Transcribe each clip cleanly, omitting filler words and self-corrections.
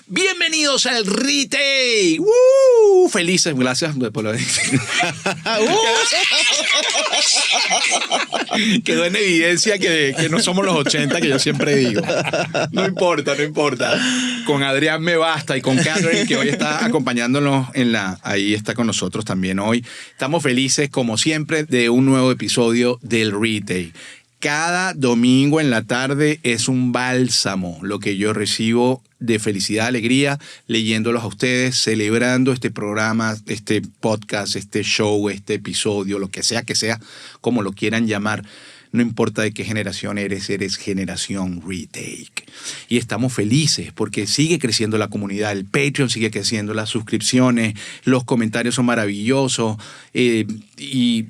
Bienvenidos al Retake. Felices, gracias por lo Quedó en evidencia que no somos los 80, que yo siempre digo. No importa. Con Adrián me basta y con Catherine, que hoy está acompañándonos ahí está con nosotros también hoy. Estamos felices, como siempre, de un nuevo episodio del Retake. Cada domingo en la tarde es un bálsamo lo que yo recibo de felicidad, alegría, leyéndolos a ustedes, celebrando este programa, este podcast, este show, este episodio, lo que sea, como lo quieran llamar. No importa de qué generación eres generación Retake. Y estamos felices porque sigue creciendo la comunidad, el Patreon sigue creciendo, las suscripciones, los comentarios son maravillosos y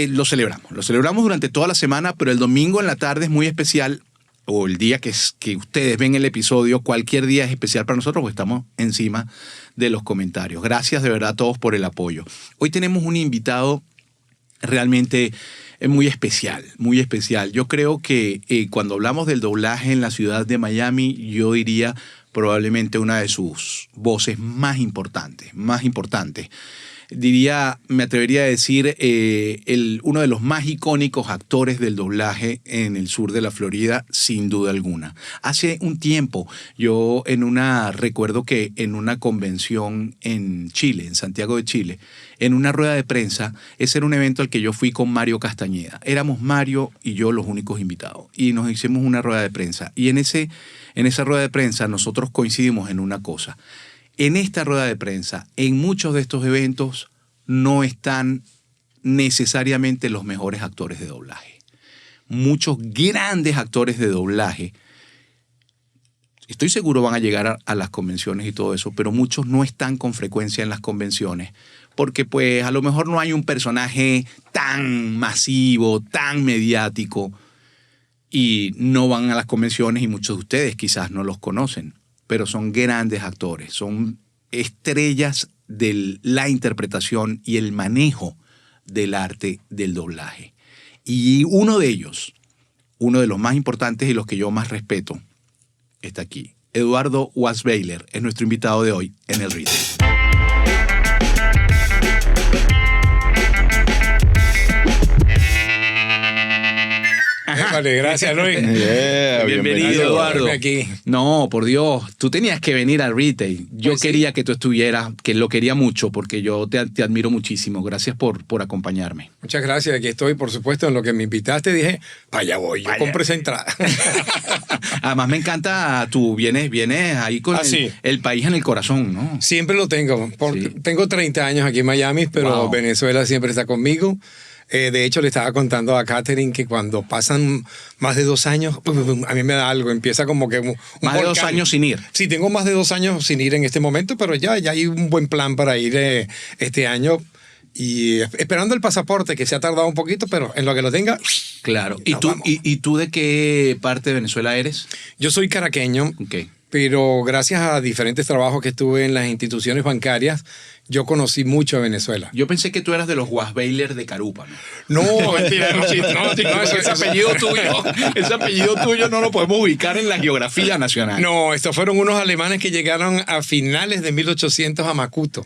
lo celebramos. Lo celebramos durante toda la semana, pero el domingo en la tarde es muy especial, o el día que ustedes ven el episodio, cualquier día es especial para nosotros porque estamos encima de los comentarios. Gracias de verdad a todos por el apoyo. Hoy tenemos un invitado realmente muy especial, muy especial. Yo creo que cuando hablamos del doblaje en la ciudad de Miami, yo diría probablemente una de sus voces más importantes. Me atrevería a decir, uno de los más icónicos actores del doblaje en el sur de la Florida, sin duda alguna. Hace un tiempo, recuerdo que en una convención en Chile, en Santiago de Chile, en una rueda de prensa, ese era un evento al que yo fui con Mario Castañeda. Éramos Mario y yo los únicos invitados. Y nos hicimos una rueda de prensa. Y en esa rueda de prensa nosotros coincidimos en una cosa. En esta rueda de prensa, en muchos de estos eventos, no están necesariamente los mejores actores de doblaje. Muchos grandes actores de doblaje, estoy seguro van a llegar a las convenciones y todo eso, pero muchos no están con frecuencia en las convenciones porque pues a lo mejor no hay un personaje tan masivo, tan mediático y no van a las convenciones y muchos de ustedes quizás no los conocen. Pero son grandes actores, son estrellas de la interpretación y el manejo del arte del doblaje. Y uno de ellos, uno de los más importantes y los que yo más respeto, está aquí. Eduardo Wasweiler es nuestro invitado de hoy en el Retake. Vale, gracias, Luis. Bienvenido, Eduardo. Aquí. No, por Dios, tú tenías que venir al Retake. Yo pues quería que tú estuvieras, que lo quería mucho, porque yo te admiro muchísimo. Gracias por acompañarme. Muchas gracias, aquí estoy, por supuesto, en lo que me invitaste. Dije, vaya voy, yo compré esa entrada. Además me encanta, tú vienes ahí con el país en el corazón, ¿no? Siempre lo tengo. Tengo 30 años aquí en Miami, pero Venezuela siempre está conmigo. De hecho, le estaba contando a Catherine que cuando pasan más de 2 años, a mí me da algo, empieza como que un más de 2 años sin ir. Sí, tengo más de 2 años sin ir en este momento, pero ya hay un buen plan para ir este año. Y esperando el pasaporte, que se ha tardado un poquito, pero en lo que lo tenga... Claro. ¿Y tú de qué parte de Venezuela eres? Yo soy caraqueño. Okay. Pero gracias a diferentes trabajos que estuve en las instituciones bancarias, yo conocí mucho a Venezuela. Yo pensé que tú eras de los Wasweiler de Carupa, ¿no? No, mentira. Ese apellido tuyo no lo podemos ubicar en la geografía nacional. No, estos fueron unos alemanes que llegaron a finales de 1800 a Macuto.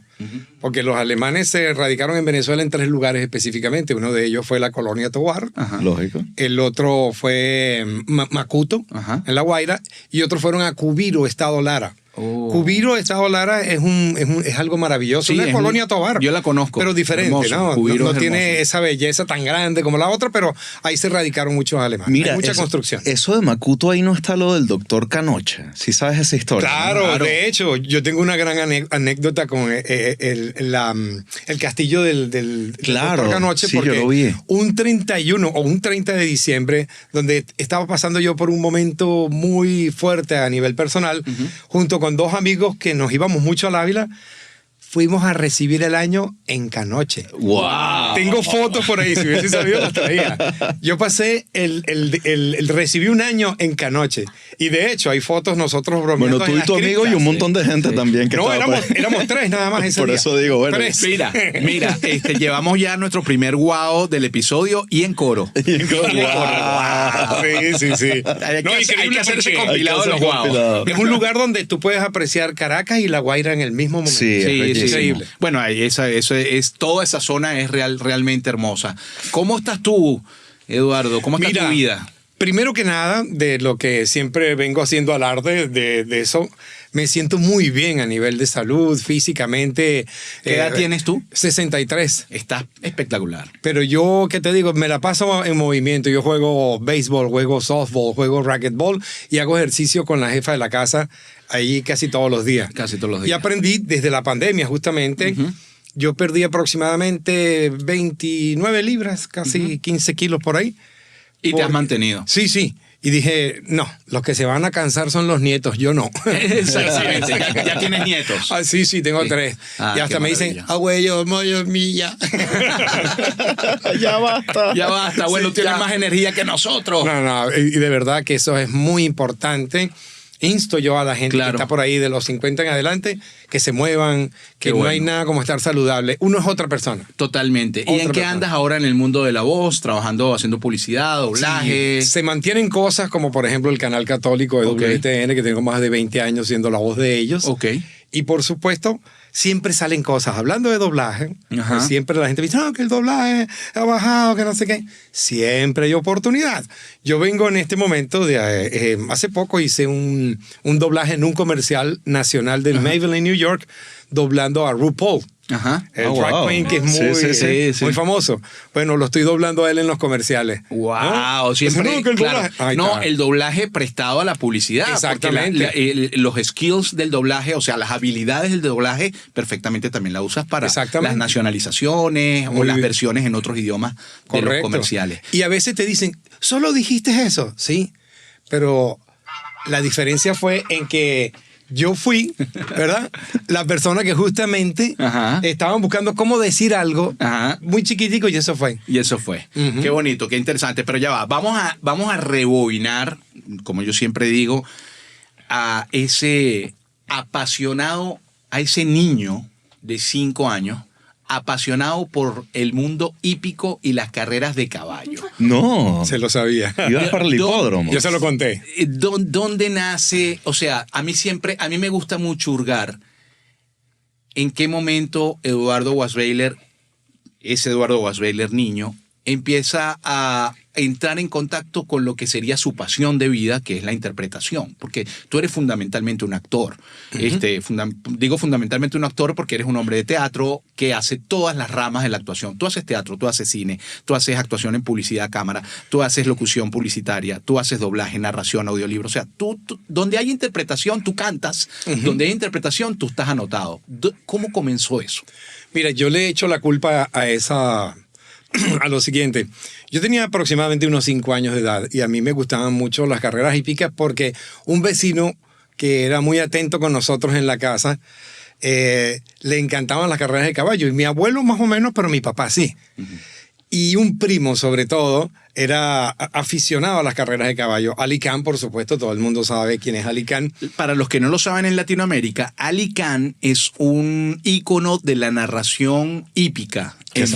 Porque los alemanes se radicaron en Venezuela en 3 lugares específicamente. Uno de ellos fue la colonia Tovar. Ajá. Lógico. El otro fue Macuto, en La Guaira. Y otros fueron a Cubiro, Estado Lara. Cubiro, Estado Lara, es algo maravilloso. Sí, una colonia Tovar. Yo la conozco. Pero diferente, hermoso. ¿no? No tiene esa belleza tan grande como la otra, pero ahí se radicaron muchos alemanes. Mira, hay mucha construcción. Eso de Macuto, ahí no está lo del doctor Canocha. ¿Sí sabes esa historia? Claro, de hecho, yo tengo una gran anécdota con el castillo del doctor Canoche, sí, porque yo lo vi. un 31 o un 30 de diciembre, donde estaba pasando yo por un momento muy fuerte a nivel personal, junto con 2 amigos que nos íbamos mucho al Ávila, fuimos a recibir el año en Canoche. ¡Wow! Tengo fotos por ahí, si hubiese sabido las traía. Yo pasé recibí un año en Canoche. Y de hecho, hay fotos nosotros bromeando. Bueno, tú y tu amigo y un montón de gente también que no, estaba éramos tres nada más ese por día. eso digo, bueno. Tres. Mira, llevamos ya nuestro primer guau del episodio y en coro. Y en coro. Wow. Sí. Hay que hacer ese compilado de los guau. Es un lugar donde tú puedes apreciar Caracas y La Guaira en el mismo momento. Sí, es increíble. Bueno, toda esa zona es realmente hermosa. ¿Cómo estás tú, Eduardo? ¿Cómo está tu vida? Primero que nada, de lo que siempre vengo haciendo alarde de eso, me siento muy bien a nivel de salud, físicamente. ¿Qué edad tienes tú? 63. Estás espectacular. Pero yo, ¿qué te digo? Me la paso en movimiento. Yo juego béisbol, juego softball, juego racquetball y hago ejercicio con la jefa de la casa ahí casi todos los días. Casi todos los días. Y aprendí desde la pandemia, justamente. Yo perdí aproximadamente 29 libras, casi 15 kilos por ahí. ¿Y te has mantenido? Sí. Y dije, no, los que se van a cansar son los nietos, yo no. Exactamente. ¿Ya tienes nietos? Ah, sí, tengo 3. Y hasta me dicen, abuelo, mollo mía. Ya basta. Ya basta, abuelo, tienes más energía que nosotros. No, y de verdad que eso es muy importante. Insto yo a la gente que está por ahí de los 50 en adelante que se muevan, que no hay nada como estar saludable. Uno es otra persona. Totalmente. ¿Y en qué andas ahora en el mundo de la voz? Trabajando, haciendo publicidad, doblaje. Sí, se mantienen cosas como por ejemplo el canal católico de WTN, que tengo más de 20 años siendo la voz de ellos. Y por supuesto, siempre salen cosas. Hablando de doblaje, pues siempre la gente dice, no, que el doblaje ha bajado, que no sé qué. Siempre hay oportunidad. Yo vengo en este momento de... hace poco hice un doblaje en un comercial nacional del Maybelline, New York, doblando a RuPaul. El drag queen que es muy famoso. Bueno, lo estoy doblando a él en los comerciales. Wow, siempre. El doblaje prestado a la publicidad. Exactamente. Los skills del doblaje, o sea, las habilidades del doblaje, perfectamente también la usas para las nacionalizaciones o las versiones en otros idiomas de los comerciales. Y a veces te dicen, ¿solo dijiste eso? Sí, pero la diferencia fue en que yo fui, ¿verdad? La persona que justamente estaban buscando cómo decir algo muy chiquitico y eso fue. Qué bonito, qué interesante. Pero ya va, vamos a rebobinar, como yo siempre digo, a ese apasionado, a ese niño de 5 años, apasionado por el mundo hípico y las carreras de caballo. No. Se lo sabía. Ibas para el hipódromo. Yo se lo conté. ¿Dónde nace? O sea, a mí me gusta mucho hurgar en qué momento Eduardo Wasweiler, ese Eduardo Wasweiler niño, empieza a entrar en contacto con lo que sería su pasión de vida, que es la interpretación, porque tú eres fundamentalmente un actor. Digo fundamentalmente un actor porque eres un hombre de teatro que hace todas las ramas de la actuación. Tú haces teatro, tú haces cine, tú haces actuación en publicidad, cámara, tú haces locución publicitaria, tú haces doblaje, narración, audiolibro. O sea, tú donde hay interpretación, tú cantas. Donde hay interpretación, tú estás anotado. ¿Cómo comenzó eso? Mira, yo le echo la culpa a lo siguiente. Yo tenía aproximadamente unos 5 años de edad y a mí me gustaban mucho las carreras hípicas porque un vecino que era muy atento con nosotros en la casa le encantaban las carreras de caballo y mi abuelo más o menos, pero mi papá sí. Y un primo, sobre todo, era aficionado a las carreras de caballo. Ali Khan, por supuesto, todo el mundo sabe quién es Ali Khan. Para los que no lo saben en Latinoamérica, Ali Khan es un ícono de la narración hípica. Que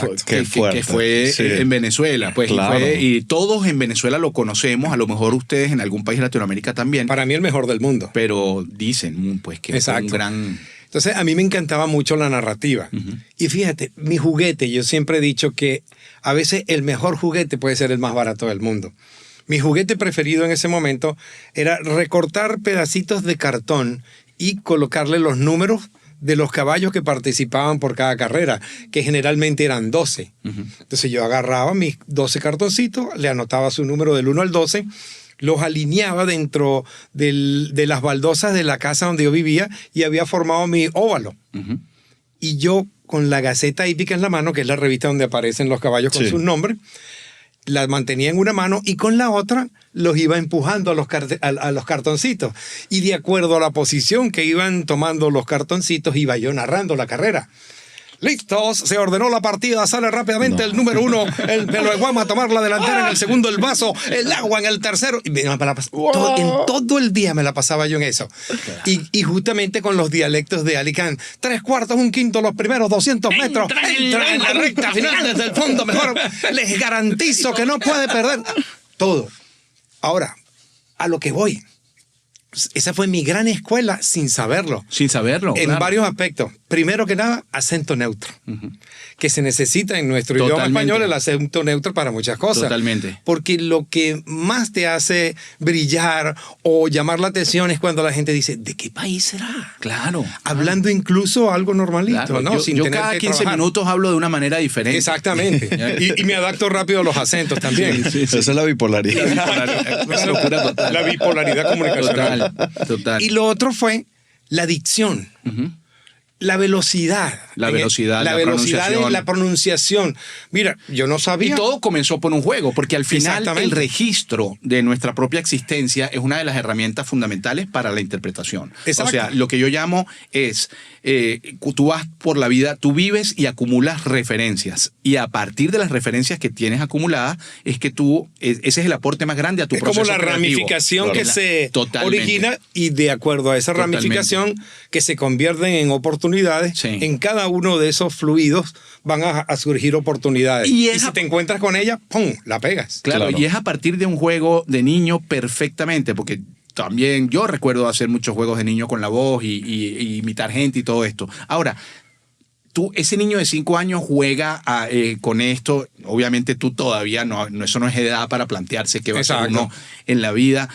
fue en Venezuela. Pues, claro. y todos en Venezuela lo conocemos, a lo mejor ustedes en algún país de Latinoamérica también. Para mí el mejor del mundo. Pero dicen pues que es un gran... Entonces, a mí me encantaba mucho la narrativa. Y fíjate, mi juguete, yo siempre he dicho que a veces el mejor juguete puede ser el más barato del mundo. Mi juguete preferido en ese momento era recortar pedacitos de cartón y colocarle los números de los caballos que participaban por cada carrera, que generalmente eran 12. Entonces yo agarraba mis 12 cartoncitos, le anotaba su número del 1 al 12, los alineaba dentro de las baldosas de la casa donde yo vivía y había formado mi óvalo. Y yo, con la Gaceta Hípica en la mano, que es la revista donde aparecen los caballos con sus nombres, la mantenía en una mano y con la otra los iba empujando a los cartoncitos. Y de acuerdo a la posición que iban tomando los cartoncitos, iba yo narrando la carrera. Listos, se ordenó la partida, sale rápidamente el número 1, el Peloeguama a tomar la delantera, en el segundo el Vaso, el Agua en el tercero. Y en todo el día me la pasaba yo en eso. Y justamente con los dialectos de Alicante, 3/4, 1/5, los primeros 200 metros, entra en la recta final desde el fondo, mejor les garantizo que no puede perder. Todo. Ahora, a lo que voy. Esa fue mi gran escuela sin saberlo. Sin saberlo. En varios aspectos. Primero que nada, acento neutro. Que se necesita en nuestro idioma español el acento neutro para muchas cosas. Totalmente. Porque lo que más te hace brillar o llamar la atención es cuando la gente dice, ¿de qué país será? Claro. Hablando incluso algo normalito, claro. ¿no? Yo cada 15 minutos hablo de una manera diferente. Exactamente. y me adapto rápido a los acentos también. Sí. Esa es la bipolaridad. Una locura total. La bipolaridad comunicacional. Total. Y lo otro fue la dicción. La velocidad. La velocidad en la pronunciación. Mira, yo no sabía. Y todo comenzó por un juego, porque al final el registro de nuestra propia existencia es una de las herramientas fundamentales para la interpretación. Exacto. O sea, lo que yo llamo es, tú vas por la vida, tú vives y acumulas referencias. Y a partir de las referencias que tienes acumuladas, es que ese es el aporte más grande a tu proceso creativo. Es como la ramificación que se origina y de acuerdo a esa ramificación que se convierten en oportunidades. En cada uno de esos fluidos van a surgir oportunidades. Y si te encuentras con ella, ¡pum!, la pegas. Claro, y es a partir de un juego de niño perfectamente, porque también yo recuerdo hacer muchos juegos de niño con la voz y imitar gente y todo esto. Ahora, ese niño de 5 años juega con esto. Obviamente tú todavía eso no es edad para plantearse qué va a hacer uno en la vida.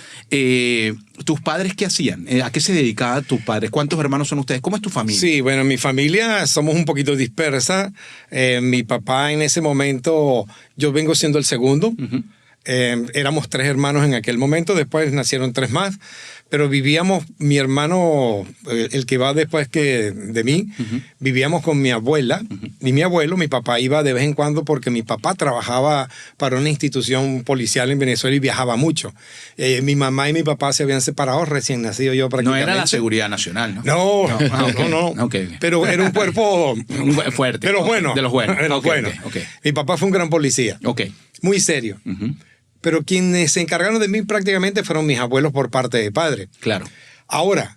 ¿Tus padres qué hacían? ¿A qué se dedicaban tus padres? ¿Cuántos hermanos son ustedes? ¿Cómo es tu familia? Sí, bueno, mi familia somos un poquito dispersa. Mi papá en ese momento, yo vengo siendo el segundo. Éramos 3 hermanos en aquel momento, después nacieron 3 más, pero vivíamos, mi hermano, el que va después de mí, vivíamos con mi abuela y mi abuelo. Mi papá iba de vez en cuando porque mi papá trabajaba para una institución policial en Venezuela y viajaba mucho. Mi mamá y mi papá se habían separado recién nacido yo prácticamente. No era la Seguridad Nacional, ¿no? No. Okay. Pero era un cuerpo fuerte. Pero bueno. De los buenos. Okay. Mi papá fue un gran policía. Muy serio. Pero quienes se encargaron de mí prácticamente fueron mis abuelos por parte de padre. Claro. Ahora,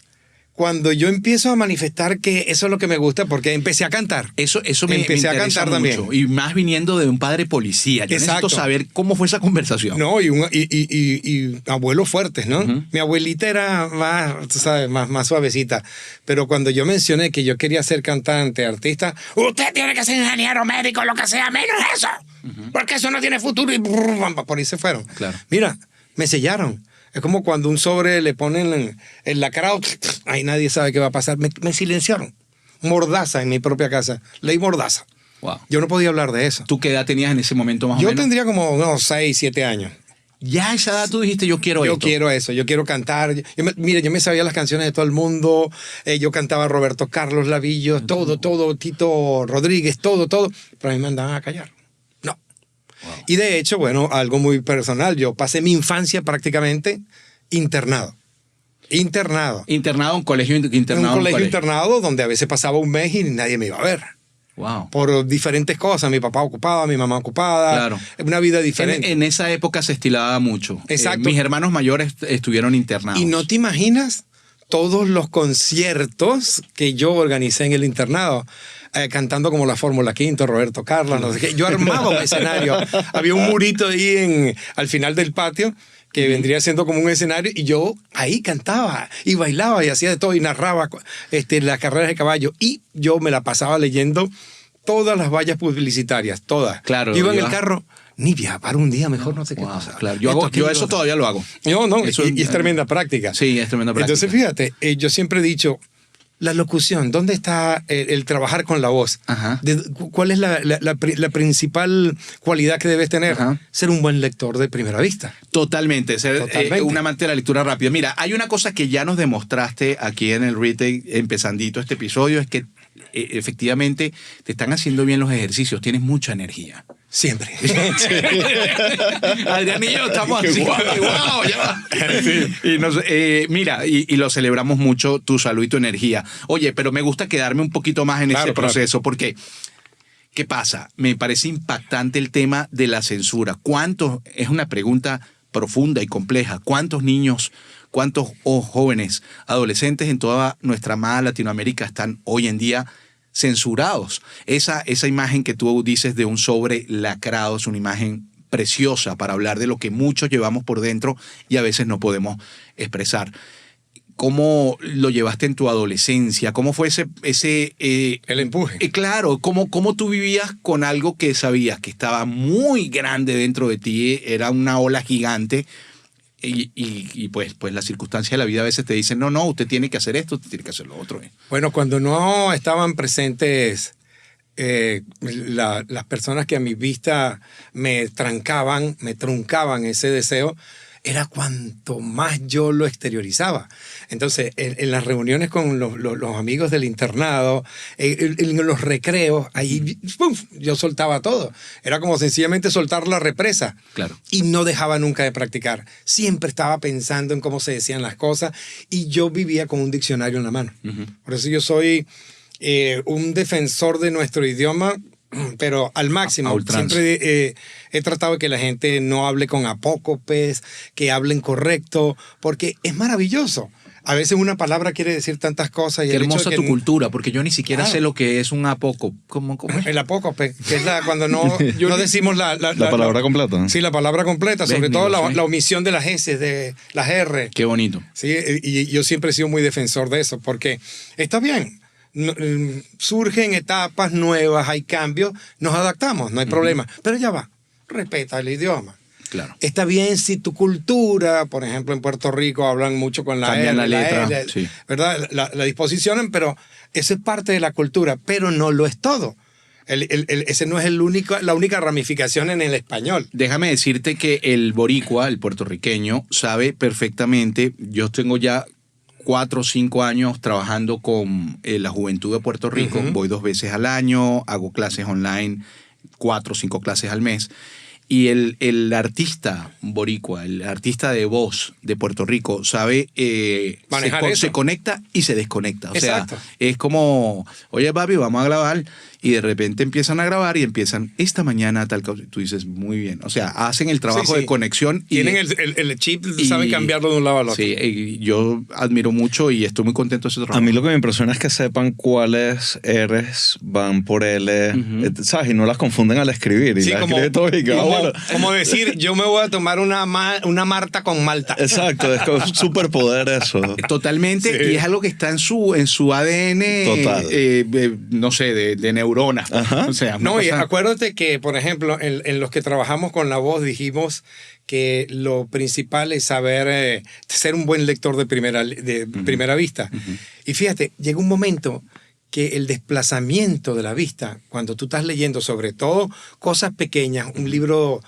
cuando yo empiezo a manifestar que eso es lo que me gusta, porque empecé a cantar. Eso me interesa a cantar mucho, también. Y más viniendo de un padre policía. Yo necesito saber cómo fue esa conversación. No, y abuelos fuertes, ¿no? Mi abuelita era más, tú sabes, más suavecita. Pero cuando yo mencioné que yo quería ser cantante, artista, usted tiene que ser ingeniero, médico, lo que sea, menos eso. Porque eso no tiene futuro. Y por ahí se fueron. Claro. Mira, me sellaron. Es como cuando un sobre le ponen en la cara, ahí nadie sabe qué va a pasar. Me silenciaron. Mordaza en mi propia casa. Ley Mordaza. Wow. Yo no podía hablar de eso. ¿Tú qué edad tenías en ese momento más o menos? Yo tendría como 6, 7 años. Ya a esa edad tú dijiste, yo quiero esto. Yo quiero eso, yo quiero cantar. Mira, yo me sabía las canciones de todo el mundo. Yo cantaba Roberto Carlos, Lavillo, todo, Tito Rodríguez, todo. Pero a mí me andaban a callar. No. Wow. Y de hecho, bueno, algo muy personal. Yo pasé mi infancia prácticamente internado. Internado en colegio internado donde a veces pasaba un mes y nadie me iba a ver. Wow. Por diferentes cosas. Mi papá ocupado, mi mamá ocupada. Claro. Una vida diferente. En esa época se estilaba mucho. Exacto. Mis hermanos mayores estuvieron internados. Y no te imaginas todos los conciertos que yo organicé en el internado. Cantando como la Fórmula Quinto, Roberto Carlos, no sé qué. Yo armaba un escenario. Había un murito ahí al final del patio que vendría siendo como un escenario y yo ahí cantaba y bailaba y hacía de todo y narraba las carreras de caballo y yo me la pasaba leyendo todas las vallas publicitarias, todas. Claro. Iba en el carro, Nibia, para un día mejor no sé qué cosa. Claro. Yo eso todavía lo hago. No, eso y es tremenda práctica. Sí, es tremenda práctica. Entonces fíjate, yo siempre he dicho, la locución, ¿dónde está el trabajar con la voz? ¿Cuál es la principal cualidad que debes tener? Ser un buen lector de primera vista. Totalmente, ser un amante de la lectura rápida. Mira, hay una cosa que ya nos demostraste aquí en el Retake, empezandito este episodio, es que efectivamente te están haciendo bien los ejercicios, tienes mucha energía. Siempre. Adrián y yo estamos así, wow, ya va. Sí. Mira, y lo celebramos mucho, tu salud y tu energía. Oye, pero me gusta quedarme un poquito más en ese proceso, porque ¿qué pasa? Me parece impactante el tema de la censura. Es una pregunta profunda y compleja. ¿Cuántos niños, cuántos jóvenes, adolescentes en toda nuestra amada Latinoamérica están hoy en día censurados? Esa imagen que tú dices de un sobre lacrado es una imagen preciosa para hablar de lo que muchos llevamos por dentro y a veces no podemos expresar. ¿Cómo lo llevaste en tu adolescencia? ¿Cómo fue el empuje? Claro, ¿cómo tú vivías con algo que sabías que estaba muy grande dentro de ti? Era una ola gigante. Y pues las circunstancias de la vida a veces te dicen, no, usted tiene que hacer esto, usted tiene que hacer lo otro. Bueno, cuando no estaban presentes las personas que a mi vista me truncaban ese deseo, era cuanto más yo lo exteriorizaba. Entonces, en las reuniones con los amigos del internado, en los recreos, ahí ¡pum!, yo soltaba todo. Era como sencillamente soltar la represa. Claro. Y no dejaba nunca de practicar. Siempre estaba pensando en cómo se decían las cosas y yo vivía con un diccionario en la mano. Uh-huh. Por eso yo soy un defensor de nuestro idioma, pero al máximo. Siempre he tratado de que la gente no hable con apócopes, que hablen correcto, porque es maravilloso. A veces una palabra quiere decir tantas cosas. Y qué hermosa tu cultura, porque yo ni siquiera sé lo que es un apócope. ¿Cómo es? El apócope, que es cuando no decimos la palabra completa. Sí, la palabra completa, sobre todo la omisión de las S, de las R. Qué bonito. Sí, y yo siempre he sido muy defensor de eso, porque está bien. Surgen etapas nuevas, hay cambios, nos adaptamos, no hay problema. Pero ya va, respeta el idioma. Claro. Está bien si tu cultura, por ejemplo, en Puerto Rico hablan mucho con la cambian R, la letra, sí, ¿verdad? La disposicionan, pero eso es parte de la cultura, pero no lo es todo. Ese no es la única ramificación en el español. Déjame decirte que el boricua, el puertorriqueño, sabe perfectamente. Yo tengo ya 4 o 5 años trabajando con la juventud de Puerto Rico. Uh-huh. Voy 2 veces al año, hago clases online, 4 o 5 clases al mes. Y el artista boricua, el artista de voz de Puerto Rico, sabe, se conecta y se desconecta. O exacto. sea, es como, oye papi, vamos a grabar. Y de repente empiezan a grabar y empiezan, esta mañana tal cosa. Tú dices, muy bien. O sea, hacen el trabajo de conexión. Tienen el chip, saben cambiarlo de un lado al otro. Sí, yo admiro mucho y estoy muy contento de ese trabajo. A mí lo que me impresiona es que sepan cuáles R's van por L, uh-huh. ¿Sabes? Y no las confunden al escribir. Y las escribe todo y como decir, yo me voy a tomar una Marta con Malta. Exacto, es como superpoder eso. Totalmente, sí. Y es algo que está en su ADN. Total. No sé, de neuronas. Ajá. O sea, no, y acuérdate que, por ejemplo, en los que trabajamos con la voz dijimos que lo principal es saber ser un buen lector de primera vista. Uh-huh. Y fíjate, llega un momento que el desplazamiento de la vista, cuando tú estás leyendo sobre todo cosas pequeñas, un libro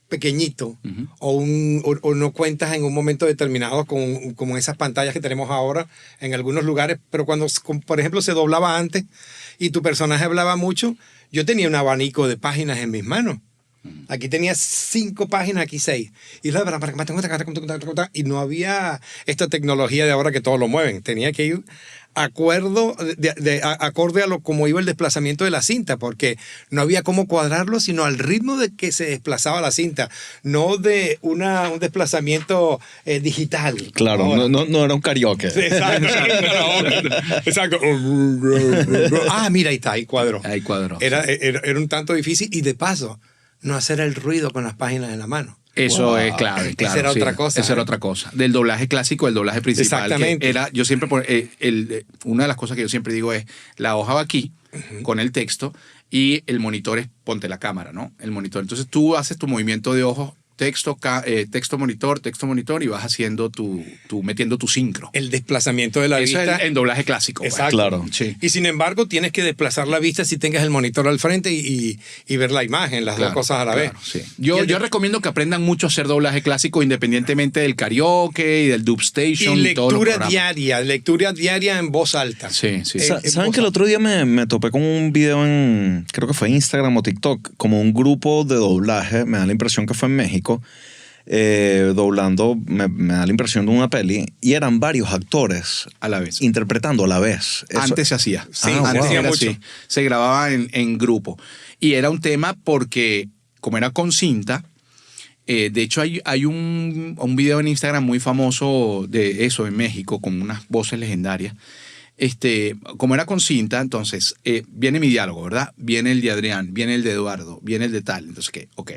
pequeñito, uh-huh. o no cuentas en un momento determinado como esas pantallas que tenemos ahora en algunos lugares, pero cuando, por ejemplo, se doblaba antes y tu personaje hablaba mucho, yo tenía un abanico de páginas en mis manos. Aquí tenía 5 páginas, aquí 6. Y no había esta tecnología de ahora que todos lo mueven. Tenía que ir acorde a cómo iba el desplazamiento de la cinta, porque no había cómo cuadrarlo, sino al ritmo de que se desplazaba la cinta, no de un desplazamiento digital. Claro, no era un karaoke. Exacto. Mira, ahí está, ahí cuadró. Ahí cuadró. Era un tanto difícil y de paso, no hacer el ruido con las páginas en la mano. Eso es clave, claro. Esa era otra cosa. Esa era otra cosa. Del doblaje clásico, el doblaje principal. Exactamente. Yo siempre, una de las cosas que yo siempre digo es, la hoja va aquí, uh-huh. con el texto, y el monitor es ponte la cámara, ¿no? El monitor. Entonces tú haces tu movimiento de ojos texto, texto, monitor, y vas haciendo metiendo tu sincro. El desplazamiento de la Eso vista. es en doblaje clásico. Exacto. Claro. Sí. Y sin embargo, tienes que desplazar la vista si tengas el monitor al frente y ver la imagen, las dos cosas a la vez. Sí. Yo recomiendo que aprendan mucho a hacer doblaje clásico independientemente del karaoke y del dubstation. Y lectura diaria en voz alta. Sí, sí. ¿Saben que el otro día me topé con un video creo que fue Instagram o TikTok, como un grupo de doblaje, me da la impresión que fue en México, doblando, me da la impresión de una peli, y eran varios actores a la vez, interpretando a la vez. Antes se hacía. Sí, antes wow. era así. Se grababa en grupo. Y era un tema porque, como era con cinta, de hecho hay un video en Instagram muy famoso de eso en México, con unas voces legendarias. Como era con cinta, entonces viene mi diálogo, ¿verdad? Viene el de Adrián, viene el de Eduardo, viene el de tal. Entonces, ¿qué? Ok.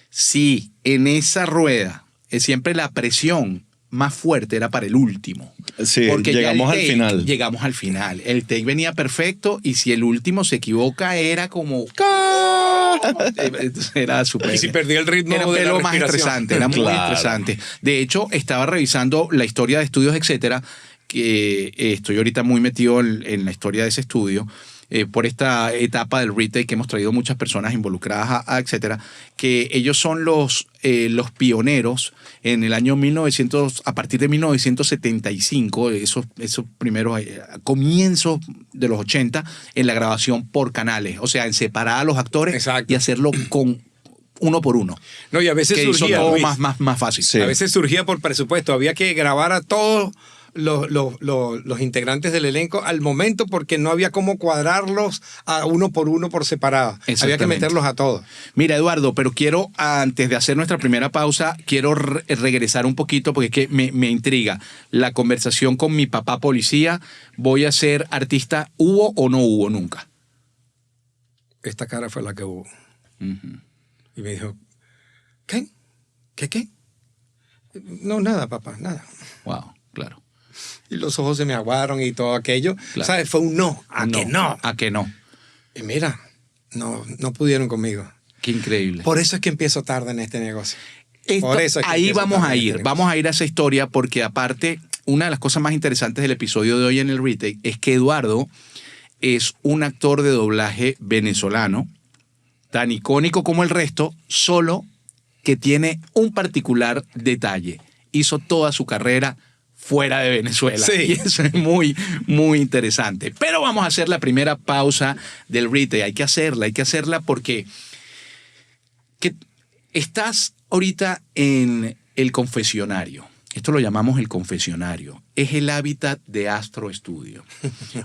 Sí, en esa rueda siempre la presión más fuerte era para el último. Sí, porque llegamos al final. Llegamos al final. El take venía perfecto y si el último se equivoca era como... Era súper... Y si perdía el ritmo era de la más estresante, era muy estresante. De hecho, estaba revisando la historia de estudios, etcétera, que estoy ahorita muy metido en la historia de ese estudio, por esta etapa del retake que hemos traído muchas personas involucradas, etcétera, que ellos son los pioneros en el año 1900, a partir de 1975, esos primeros comienzos de los 80, en la grabación por canales, o sea, en separar a los actores. Exacto. Y hacerlo con uno por uno. No, y a veces que surgía todo más fácil. Sí. A veces surgía por presupuesto, había que grabar a todos los integrantes del elenco al momento porque no había cómo cuadrarlos a uno por separado. Había que meterlos a todos. Mira, Eduardo, pero quiero, antes de hacer nuestra primera pausa, quiero regresar un poquito porque es que me intriga la conversación con mi papá policía. ¿Voy a ser artista? ¿Hubo o no hubo nunca? Esta cara fue la que hubo. Uh-huh. Y me dijo, ¿qué? ¿Qué? No, nada, papá, nada. Wow, claro. Y los ojos se me aguaron y todo aquello. Claro. ¿Sabes? Fue un no. ¿A que no? ¿A que no? Y mira, no pudieron conmigo. Qué increíble. Por eso es que empiezo tarde en este negocio. Por eso es que ahí vamos a ir. Vamos a ir a esa historia porque aparte, una de las cosas más interesantes del episodio de hoy en el Retake es que Eduardo es un actor de doblaje venezolano, tan icónico como el resto, solo que tiene un particular detalle. Hizo toda su carrera fuera de Venezuela. Sí. Y eso es muy, muy interesante. Pero vamos a hacer la primera pausa del Retake. Hay que hacerla porque estás ahorita en el confesionario. Esto lo llamamos el confesionario. Es el hábitat de Astro Studio.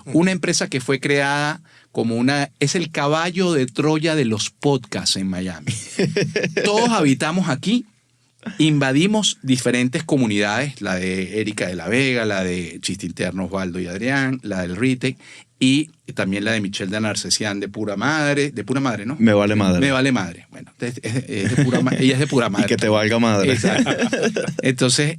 Una empresa que fue creada como es el caballo de Troya de los podcasts en Miami. Todos habitamos aquí. Invadimos diferentes comunidades, la de Erika de la Vega, la de Chiste Interno Osvaldo y Adrián, la del Retake y también la de Michelle de Narcesian de pura madre, ¿no? Me vale madre. Me vale madre. Bueno, es de pura ella es de pura madre. Y que te valga madre. Exacto. Entonces,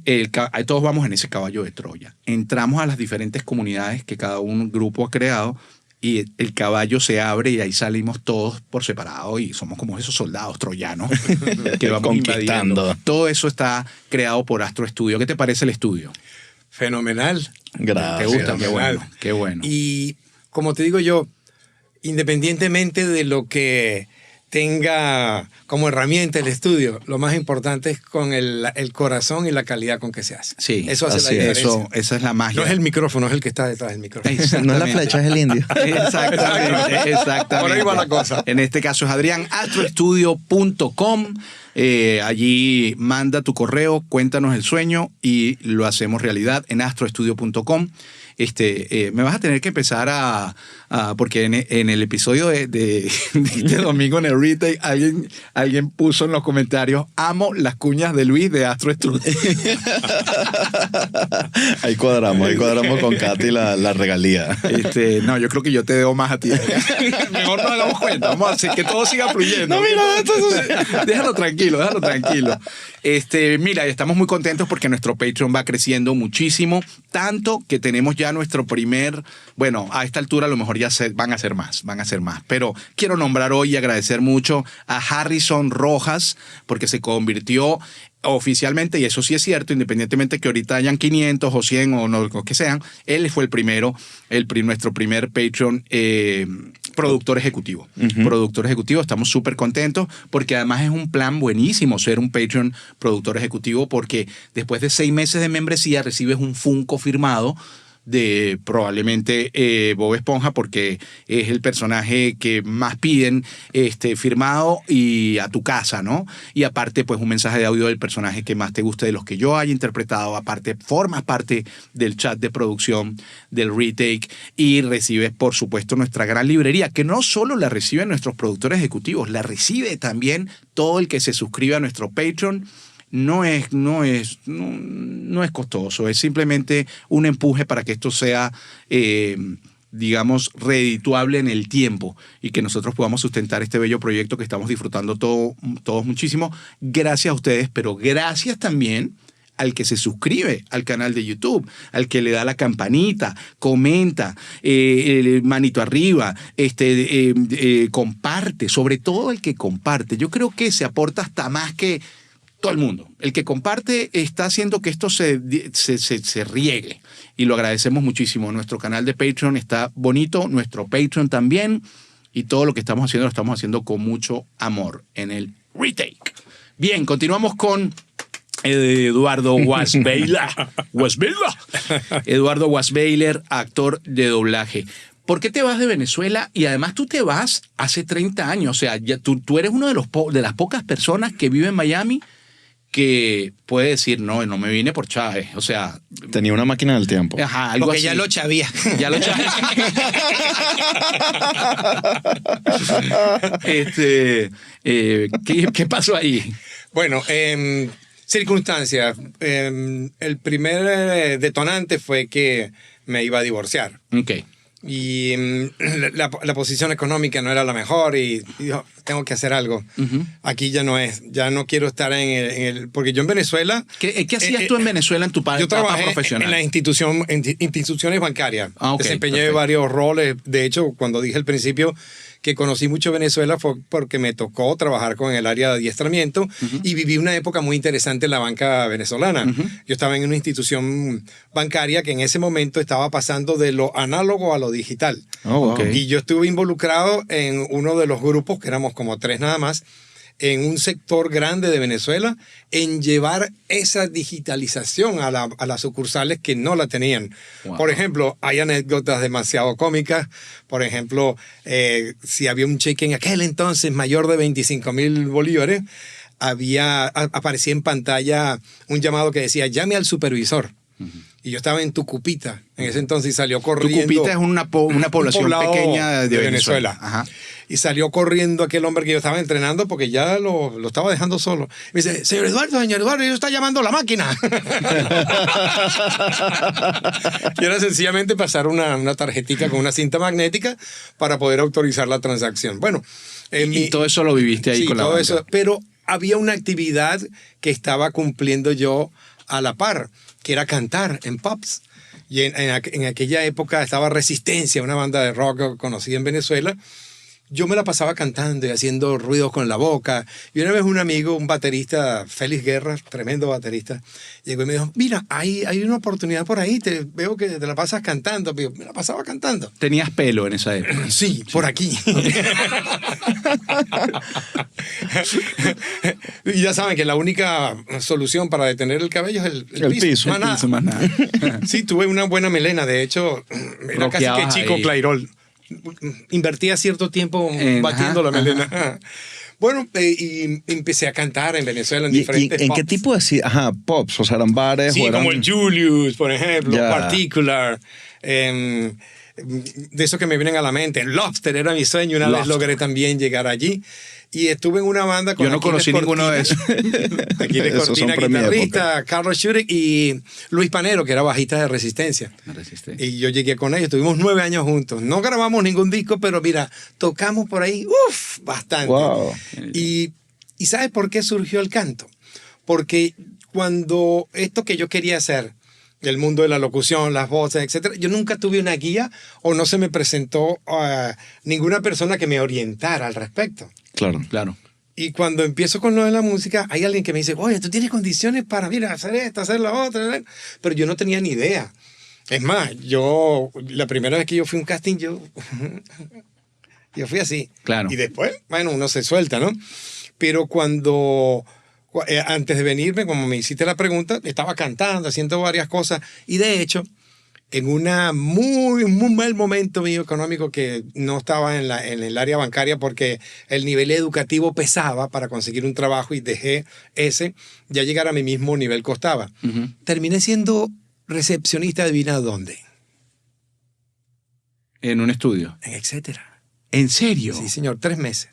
todos vamos en ese caballo de Troya. Entramos a las diferentes comunidades que cada un grupo ha creado y el caballo se abre y ahí salimos todos por separado y somos como esos soldados troyanos que vamos conquistando. Todo eso está creado por Astro Studio. ¿Qué te parece el estudio? Fenomenal. Gracias. ¿Te gusta? Fenomenal. Qué bueno. Y como te digo yo, independientemente de lo que tenga como herramienta el estudio, lo más importante es con el corazón y la calidad con que se hace. Sí, eso hace la diferencia. Esa es la magia. No es el micrófono, es el que está detrás del micrófono. No es la flecha, es el indio. Exactamente. Por ahí va la cosa. En este caso es Adrián, astroestudio.com. Allí manda tu correo, cuéntanos el sueño y lo hacemos realidad en astroestudio.com. Me vas a tener que empezar porque en el episodio de este domingo en el Retake alguien puso en los comentarios: amo las cuñas de Luis de Astro Studio. Ahí cuadramos con Katy la regalía. No, yo creo que yo te debo más a ti. Mejor no hagamos cuenta. Vamos a hacer que todo siga fluyendo. No, mira, déjalo tranquilo. Mira, estamos muy contentos porque nuestro Patreon va creciendo muchísimo, tanto que tenemos ya sea nuestro primer, bueno, a esta altura a lo mejor ya van a ser más, pero quiero nombrar hoy y agradecer mucho a Harrison Rojas, porque se convirtió oficialmente, y eso sí es cierto, independientemente que ahorita hayan 500 o 100 o no, lo que sean, él fue el primero, nuestro primer Patreon productor ejecutivo. Productor ejecutivo, estamos súper contentos porque además es un plan buenísimo ser un Patreon productor ejecutivo, porque después de 6 meses de membresía recibes un Funko firmado de probablemente Bob Esponja, porque es el personaje que más piden firmado y a tu casa, ¿no? Y aparte, pues un mensaje de audio del personaje que más te guste de los que yo haya interpretado. Aparte, formas parte del chat de producción del retake y recibes, por supuesto, nuestra gran librería, que no solo la reciben nuestros productores ejecutivos, la recibe también todo el que se suscribe a nuestro Patreon. No es costoso, es simplemente un empuje para que esto sea, digamos, redituable en el tiempo y que nosotros podamos sustentar este bello proyecto que estamos disfrutando todos muchísimo. Gracias a ustedes, pero gracias también al que se suscribe al canal de YouTube, al que le da la campanita, comenta, manito arriba, comparte, sobre todo el que comparte. Yo creo que se aporta hasta más que todo el mundo. El que comparte está haciendo que esto se riegue y lo agradecemos muchísimo. Nuestro canal de Patreon está bonito, nuestro Patreon también, y todo lo que estamos haciendo lo estamos haciendo con mucho amor en el retake. Bien, continuamos con Eduardo Wasbeiler. Eduardo Wasbeiler, actor de doblaje. ¿Por qué te vas de Venezuela? Y además tú te vas hace 30 años. O sea, ya tú eres uno de las pocas personas que vive en Miami que puede decir, no me vine por Chávez. O sea... Tenía una máquina del tiempo. Ajá, algo porque así. ya lo chavía. Ya lo chavía. ¿Qué pasó ahí? Bueno, circunstancias. El primer detonante fue que me iba a divorciar. Ok. Y la posición económica no era la mejor y dijo, tengo que hacer algo. Aquí ya no quiero estar en el porque yo en Venezuela... ¿Qué hacías tú en Venezuela en tu etapa profesional? En las instituciones bancarias. Okay, desempeñé varios roles. De hecho, cuando dije al principio que conocí mucho Venezuela fue porque me tocó trabajar con el área de adiestramiento y viví una época muy interesante en la banca venezolana. Yo estaba en una institución bancaria que en ese momento estaba pasando de lo análogo a lo digital. Okay. Y yo estuve involucrado en uno de los grupos, que éramos como 3 nada más, en un sector grande de Venezuela, en llevar esa digitalización a las sucursales que no la tenían. Wow. Por ejemplo, hay anécdotas demasiado cómicas. Por ejemplo, si había un cheque en aquel entonces mayor de 25,000 bolívares, aparecía en pantalla un llamado que decía, llame al supervisor. Y yo estaba en Tucupita en ese entonces y salió corriendo. Tucupita es una población pequeña de Venezuela. Ajá. Y salió corriendo aquel hombre que yo estaba entrenando porque ya lo estaba dejando solo. Me dice, señor Eduardo, yo está llamando a la máquina. Y era sencillamente pasar una tarjetita con una cinta magnética para poder autorizar la transacción. Bueno. Y todo eso lo viviste ahí, sí, con la banca. Eso, pero había una actividad que estaba cumpliendo yo a la par, que era cantar en pubs. Y en aquella época estaba Resistencia, una banda de rock conocida en Venezuela. Yo me la pasaba cantando y haciendo ruidos con la boca. Y una vez un amigo, un baterista, Félix Guerra, tremendo baterista, llegó y me dijo, mira, hay una oportunidad por ahí, veo que te la pasas cantando. Pero me la pasaba cantando. ¿Tenías pelo en esa época? Sí, por aquí. Y ya saben que la única solución para detener el cabello es el piso. Más nada. Sí, tuve una buena melena, de hecho, era casi que Chico Clairol. Invertía cierto tiempo batiendo la melena. Bueno, y empecé a cantar en Venezuela en diferentes ¿En pops. qué tipo de pops? O sea, ¿eran bares? Sí, o eran... como el Julius, por ejemplo, Particular. De esos que me vienen a la mente. Lobster era mi sueño. Una vez logré también llegar allí. Y estuve en una banda con... Yo no conocí ninguno de esos. Aquiles Cortina, guitarrista, Carlos Schurek y Luis Panero, que era bajista de Resistencia. Y yo llegué con ellos. Tuvimos 9 años juntos. No grabamos ningún disco, pero mira, tocamos por ahí, bastante. Wow. Y ¿sabes por qué surgió el canto? Porque cuando esto que yo quería hacer el mundo de la locución, las voces, etc. Yo nunca tuve una guía o no se me presentó ninguna persona que me orientara al respecto. Claro. Claro. Y cuando empiezo con lo de la música, hay alguien que me dice, oye, tú tienes condiciones para, mira, hacer esto, hacer la otra. Pero yo no tenía ni idea. Es más, la primera vez que yo fui a un casting, yo fui así. Claro. Y después, bueno, uno se suelta, ¿no? Pero antes de venirme, como me hiciste la pregunta, estaba cantando, haciendo varias cosas. Y de hecho, en un muy mal momento mío económico, que no estaba en el área bancaria porque el nivel educativo pesaba para conseguir un trabajo y dejé ese, ya llegar a mi mismo nivel costaba. Terminé siendo recepcionista, adivina dónde. En un estudio. En Etcétera. ¿En serio? Sí, señor, 3 meses.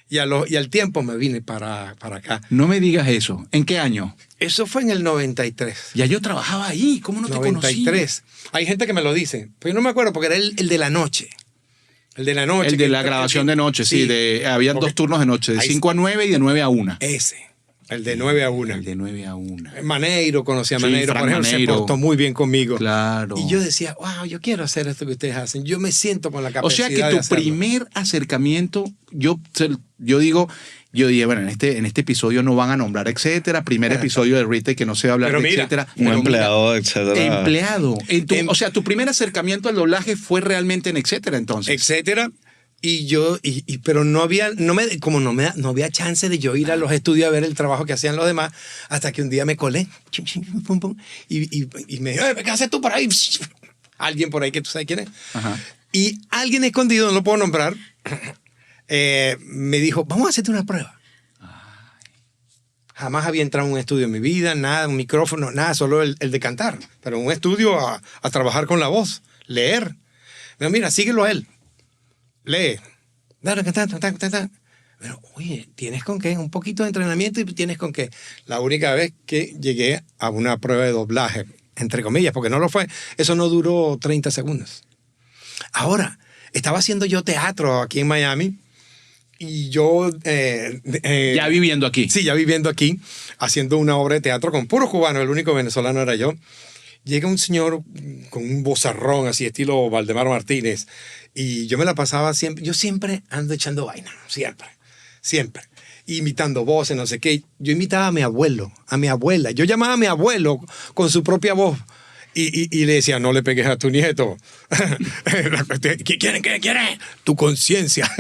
Y al tiempo me vine para acá. No me digas eso. ¿En qué año? Eso fue en el 93. Ya yo trabajaba ahí. ¿Cómo no te 93. conocí? Hay gente que me lo dice, pero yo no me acuerdo porque era el de la noche. El de la noche. El de la grabación de noche, sí. Habían 2 turnos de noche, de 5 a 9 y de 9 a 1. Ese. El de 9 a 1. El de 9 a 1. Maneiro, conocí a Maneiro, Frank por ejemplo, Maneiro. se portó muy bien conmigo. Claro. Y yo decía, wow, yo quiero hacer esto que ustedes hacen. Yo me siento con la O capacidad sea que de tu hacerlo. primer acercamiento, yo dije, bueno, en este episodio no van a nombrar, etcétera. Primer episodio de Retail que no se va a hablar Pero de mira, etcétera. Un Pero empleado, mira, etcétera. Empleado. O sea, tu primer acercamiento al doblaje fue realmente en etcétera, entonces. Etcétera. Y yo, pero no había chance de yo ir a los estudios a ver el trabajo que hacían los demás, hasta que un día me colé. Y me dijo, ¿qué haces tú por ahí? Alguien por ahí que tú sabes quién es. Ajá. Y alguien escondido, no lo puedo nombrar, me dijo, vamos a hacerte una prueba. Jamás había entrado a un estudio en mi vida, nada, un micrófono, nada, solo el de cantar. Pero un estudio a trabajar con la voz, leer. Pero mira, síguelo a él. Lee. Pero, oye, ¿tienes con qué? Un poquito de entrenamiento y tienes con qué. La única vez que llegué a una prueba de doblaje, entre comillas, porque no lo fue, eso no duró 30 segundos. Ahora, estaba haciendo yo teatro aquí en Miami y yo... ya viviendo aquí. Sí, ya viviendo aquí, haciendo una obra de teatro con puros cubanos, el único venezolano era yo. Llega un señor con un vozarrón así, estilo Valdemar Martínez, y yo me la pasaba siempre, yo siempre ando echando vaina, siempre, imitando voces, no sé qué. Yo imitaba a mi abuelo, a mi abuela, yo llamaba a mi abuelo con su propia voz, y le decía, no le pegues a tu nieto. ¿Qué quieren? Tu conciencia.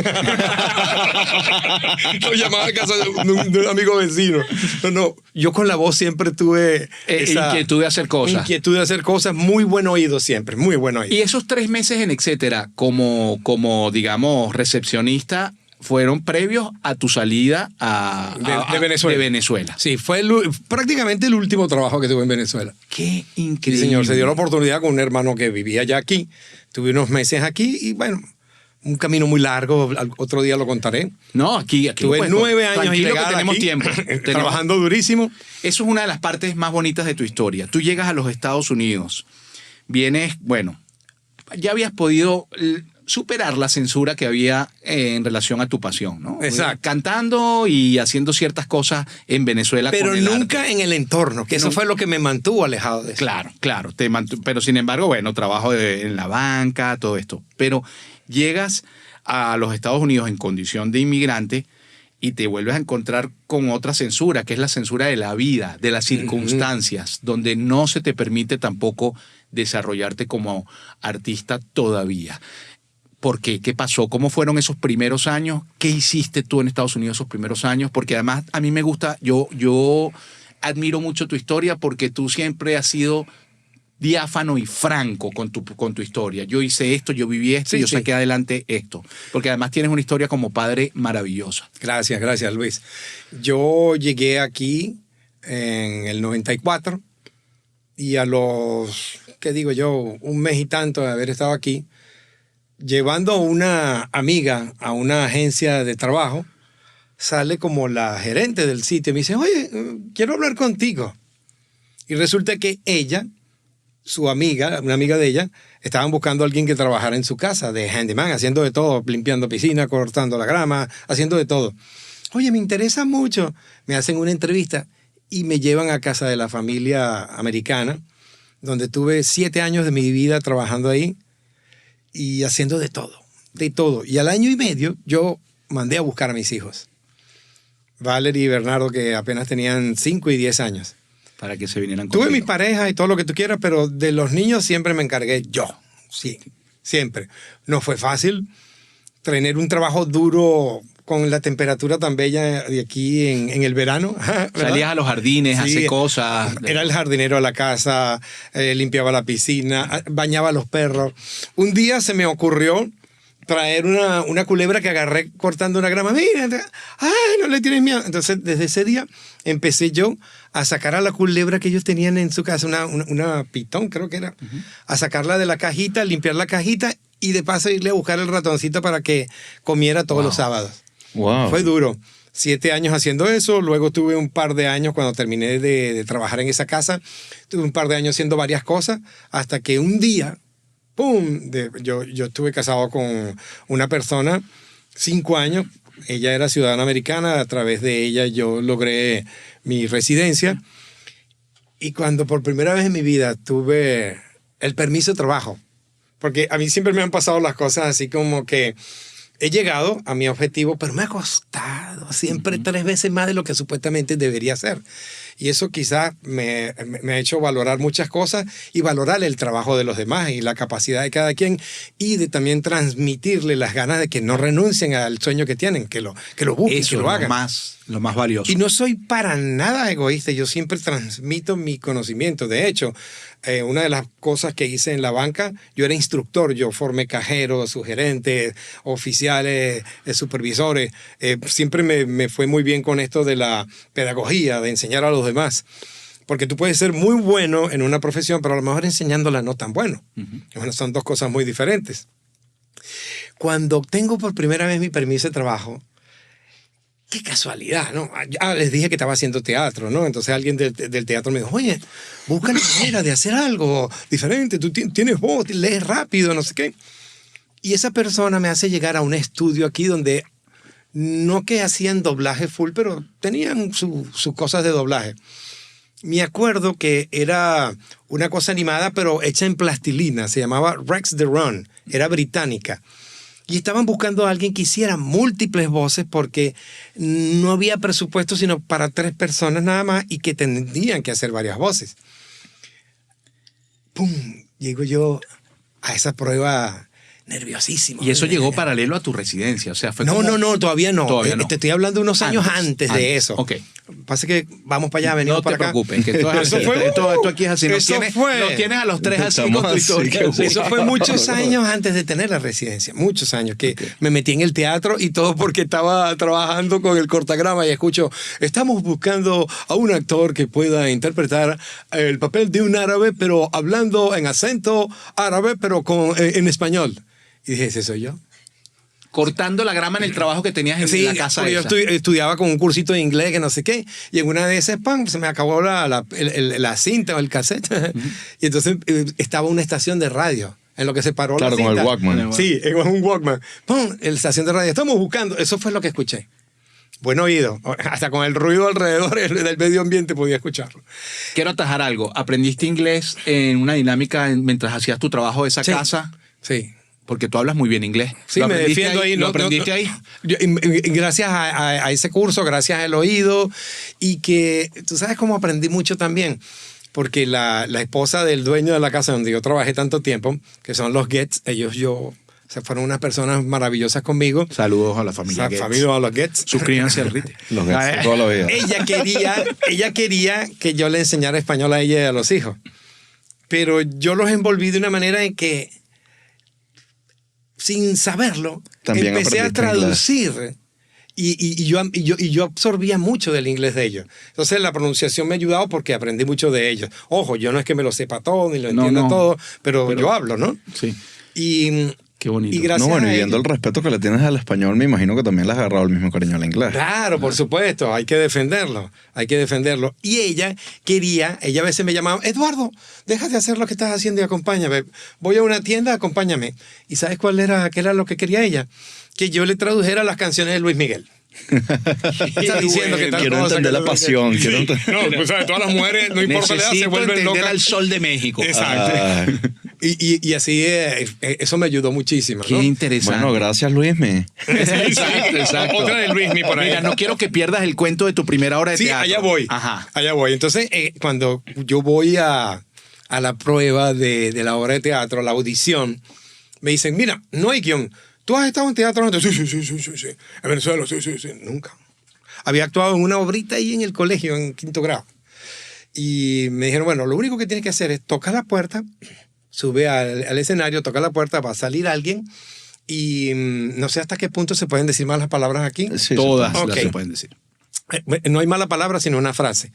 Lo llamaba a casa de un amigo vecino. No, yo con la voz siempre tuve esa inquietud de hacer cosas. Inquietud de hacer cosas, muy buen oído siempre, muy buen oído. Y esos 3 meses en etcétera, como digamos, recepcionista, fueron previos a tu salida de Venezuela. De Venezuela. Sí, fue prácticamente el último trabajo que tuve en Venezuela. Qué increíble. Sí, señor, se dio la oportunidad con un hermano que vivía ya aquí. Tuve unos meses aquí y bueno, un camino muy largo. Otro día lo contaré. No, aquí tuve 9 años tranquilo ilegal que tenemos aquí, tiempo. Trabajando durísimo. Eso es una de las partes más bonitas de tu historia. Tú llegas a los Estados Unidos. Vienes, bueno, ya habías podido superar la censura que había en relación a tu pasión, ¿no? Exacto. Cantando y haciendo ciertas cosas en Venezuela. Pero con el nunca arte. En el entorno, que eso fue lo que me mantuvo alejado de eso. Claro. Pero sin embargo, bueno, trabajo en la banca, todo esto. Pero llegas a los Estados Unidos en condición de inmigrante y te vuelves a encontrar con otra censura, que es la censura de la vida, de las circunstancias, donde no se te permite tampoco desarrollarte como artista todavía. ¿Por qué? ¿Qué pasó? ¿Cómo fueron esos primeros años? ¿Qué hiciste tú en Estados Unidos esos primeros años? Porque además a mí me gusta, yo admiro mucho tu historia porque tú siempre has sido diáfano y franco con tu historia. Yo hice esto, yo viví esto, yo saqué adelante esto. Porque además tienes una historia como padre maravillosa. Gracias, Luis. Yo llegué aquí en el 94 y a los, ¿qué digo yo? Un mes y tanto de haber estado aquí, llevando a una amiga a una agencia de trabajo, sale como la gerente del sitio y me dice, oye, quiero hablar contigo. Y resulta que ella, su amiga, una amiga de ella, estaban buscando a alguien que trabajara en su casa, de handyman, haciendo de todo, limpiando piscina, cortando la grama, haciendo de todo. Oye, me interesa mucho. Me hacen una entrevista y me llevan a casa de la familia americana, donde tuve 7 años de mi vida trabajando ahí y haciendo de todo, de todo. Y al año y medio yo mandé a buscar a mis hijos, Valerie y Bernardo, que apenas tenían 5 y 10 años. Para que se vinieran conmigo. Tuve mis parejas y todo lo que tú quieras, pero de los niños siempre me encargué yo. Sí, siempre. No fue fácil tener un trabajo duro con la temperatura tan bella de aquí en el verano. ¿Verdad? Salías a los jardines, Sí, hacer cosas. Era el jardinero de la casa, limpiaba la piscina, bañaba a los perros. Un día se me ocurrió traer una culebra que agarré cortando una grama. Mira, ¡ay, no le tienes miedo! Entonces, desde ese día empecé yo a sacar a la culebra que ellos tenían en su casa, una pitón creo que era, a sacarla de la cajita, limpiar la cajita y de paso irle a buscar el ratoncito para que comiera todos los sábados. Wow. Fue duro. 7 años haciendo eso, luego tuve un par de años cuando terminé de trabajar en esa casa, tuve un par de años haciendo varias cosas, hasta que un día, ¡pum! Yo estuve casado con una persona, 5 años, ella era ciudadana americana, a través de ella yo logré mi residencia, y cuando por primera vez en mi vida tuve el permiso de trabajo, porque a mí siempre me han pasado las cosas así como que he llegado a mi objetivo, pero me ha costado siempre 3 veces más de lo que supuestamente debería ser. Y eso quizás me ha hecho valorar muchas cosas y valorar el trabajo de los demás y la capacidad de cada quien y de también transmitirle las ganas de que no renuncien al sueño que tienen, que lo busquen, Eso que lo hagan. Lo más valioso. Y no soy para nada egoísta, yo siempre transmito mi conocimiento. De hecho, una de las cosas que hice en la banca, yo era instructor, yo formé cajeros, sugerentes, oficiales, supervisores. Siempre me fue muy bien con esto de la pedagogía, de enseñar a los demás. Porque tú puedes ser muy bueno en una profesión, pero a lo mejor enseñándola no tan bueno. Bueno, son 2 cosas muy diferentes. Cuando obtengo por primera vez mi permiso de trabajo, qué casualidad, ¿no? Ya les dije que estaba haciendo teatro, ¿no? Entonces alguien del teatro me dijo, oye, busca la manera de hacer algo diferente, tú tienes voz, lees rápido, no sé qué. Y esa persona me hace llegar a un estudio aquí donde no que hacían doblaje full, pero tenían sus cosas de doblaje. Me acuerdo que era una cosa animada, pero hecha en plastilina, se llamaba Rex the Run, era británica. Y estaban buscando a alguien que hiciera múltiples voces porque no había presupuesto sino para 3 personas nada más y que tendrían que hacer varias voces. ¡Pum! Llego yo a esa prueba nerviosísimo. Y eso llegó paralelo a tu residencia, o sea, fue No, como... todavía no. Todavía no. Te estoy hablando de unos años antes de eso. Ok. Pasa que vamos para allá, venimos para acá. No te preocupes, que esto es así. Esto aquí es así. Nos tienes a los 3 así con tu historia. Eso fue muchos años antes de tener la residencia. Muchos años que me metí en el teatro y todo porque estaba trabajando con el cortagrama y escucho, estamos buscando a un actor que pueda interpretar el papel de un árabe, pero hablando en acento árabe, pero en español. Y dije, ¿ese soy yo? Cortando la grama en el trabajo que tenías en la casa esa. Yo estudiaba con un cursito de inglés que no sé qué, y en una de esas, ¡pam!, se me acabó la cinta o el cassette. Y entonces estaba una estación de radio en lo que se paró la cinta. Claro, con el Walkman. Sí, con un Walkman. ¡Pum!, la estación de radio. Estamos buscando. Eso fue lo que escuché. Buen oído. Hasta con el ruido alrededor del medio ambiente podía escucharlo. Quiero atajar algo. ¿Aprendiste inglés en una dinámica mientras hacías tu trabajo de esa casa? Sí. Porque tú hablas muy bien inglés. Sí, me defiendo ahí. ¿Lo aprendiste ahí? Gracias a ese curso, gracias al oído. Y que, tú sabes cómo aprendí mucho también. Porque la esposa del dueño de la casa donde yo trabajé tanto tiempo, que son los Getz, fueron unas personas maravillosas conmigo. Saludos a la familia Getz. Saludos a los Getz. Suscríbanse al RITE. Los Getz, toda la vida. Ella quería que yo le enseñara español a ella y a los hijos. Pero yo los envolví de una manera en que, sin saberlo, también empecé a traducir y yo absorbía mucho del inglés de ellos. Entonces la pronunciación me ha ayudado porque aprendí mucho de ellos. Ojo, yo no es que me lo sepa todo ni lo entienda todo, pero yo hablo, ¿no? Sí. Qué bonito. Y gracias y viendo el respeto que le tienes al español, me imagino que también le has agarrado el mismo cariño al inglés. Claro, por supuesto, hay que defenderlo. Y ella a veces me llamaba, Eduardo, deja de hacer lo que estás haciendo y acompáñame. Voy a una tienda, acompáñame. ¿Y sabes qué era lo que quería ella? Que yo le tradujera las canciones de Luis Miguel. Está diciendo que tal quiero cosa, entender que la no sé pasión. qué. Quiero No, pues ¿sabes? Todas las mujeres, no importa la edad, se vuelven entender locas. al sol de México. Exacto. Y así eso me ayudó muchísimo, ¿no? Qué interesante. Bueno, gracias, Luismi. Exacto. Otra de Luismi por ahí. Mira, no quiero que pierdas el cuento de tu primera obra de Sí, teatro. allá voy. Ajá. Allá voy. Entonces, cuando yo voy a la prueba de la obra de teatro, a la audición, me dicen, mira, no hay guión. ¿Tú has estado en teatro antes? Sí. En Venezuela, sí. Nunca. Había actuado en una obrita ahí en el colegio, en 5º grado. Y me dijeron, bueno, lo único que tienes que hacer es tocar la puerta, sube al escenario, toca la puerta, va a salir alguien y no sé hasta qué punto se pueden decir malas palabras aquí. Sí, Todas Ok. las se pueden decir. No hay mala palabra, sino una frase.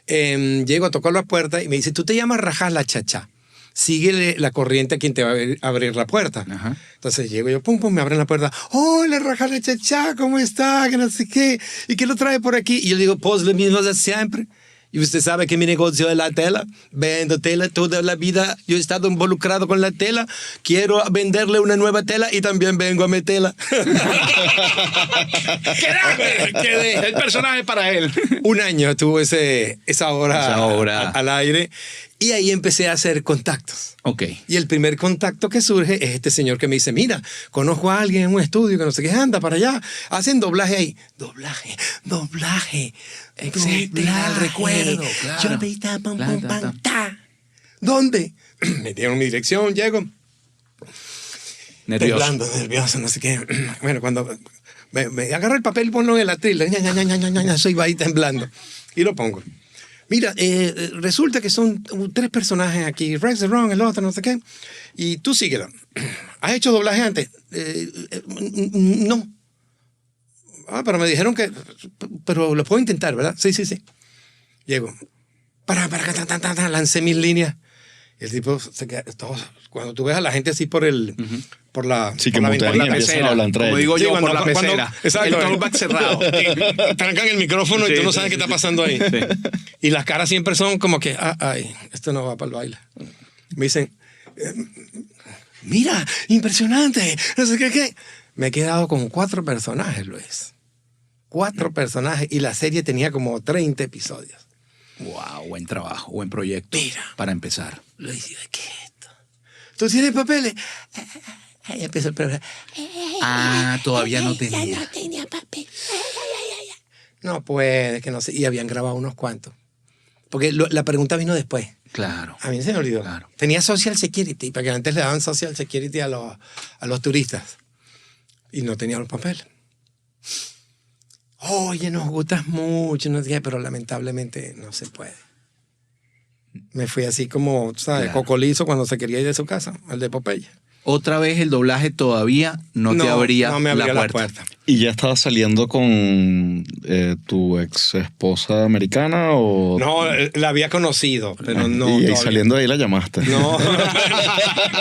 Llego a tocar la puerta y me dice, tú te llamas Rajas la Chacha. Síguele la corriente a quien te va a abrir la puerta. Ajá. Entonces llego yo, pum, me abren la puerta. Hola, Rajas la Chacha, ¿cómo está? Que no sé qué. ¿Y qué lo trae por aquí? Y yo digo, pues lo mismo de siempre. Y usted sabe que mi negocio es la tela. Vendo tela toda la vida. Yo he estado involucrado con la tela. Quiero venderle una nueva tela y también vengo a meterla. Quedé. El personaje para él. Un año tuvo esa obra al aire. Y ahí empecé a hacer contactos. Ok. Y el primer contacto que surge es este señor que me dice, mira, conozco a alguien en un estudio que no sé qué, anda para allá. Hacen doblaje ahí. Doblaje. Existe el recuerdo. Claro. Yo me estaba pam, pam, pam, ta. ¿Dónde? Me dieron mi dirección, llego. Nervioso. Temblando, nervioso, no sé qué. Bueno, cuando me agarro el papel y ponlo en el atril, soy ahí temblando. Y lo pongo. Mira, resulta que son 3 personajes aquí, Rex, Ron, el otro, no sé qué. Y tú síguelo. ¿Has hecho doblaje antes? No. Ah, pero me dijeron que... Pero lo puedo intentar, ¿verdad? Sí. Llego. Lancé mis líneas. Y el tipo se queda... Cuando tú ves a la gente así por el... por la, Sí, por que la mutean ventana, y empiezan a hablar entre Como ellos. digo Sí, yo, cuando- por la cuando- pecera. exacto. El talkback cerrado. y trancan el micrófono y Sí, tú no sí, sabes sí. qué está pasando ahí. Y las caras siempre son como que, ay, esto no va para el baile. Me dicen, mira, impresionante, no sé qué. Me he quedado con 4 personajes, Luis. 4 personajes y la serie tenía como 30 episodios. Wow, buen trabajo, buen proyecto. Mira. Para empezar. Luis, ¿qué es esto? ¿Tú tienes papeles? Ahí empezó el programa. Todavía no tenía. No tenía papel. No puede, que no sé. Y habían grabado unos cuantos. Porque la pregunta vino después. Claro. A mí se me olvidó. Claro. Tenía Social Security, porque antes le daban Social Security a los turistas. Y no tenía los papeles. Oye, nos gustas mucho, no sé qué, pero lamentablemente no se puede. Me fui así como, ¿sabes? Claro. Cocolizo cuando se quería ir de su casa, el de Popeye. Otra vez el doblaje todavía no te abría, no me abría la puerta. ¿Y ya estabas saliendo con tu ex esposa americana o...? No, la había conocido, pero no. Y todavía. saliendo de ahí la llamaste. No.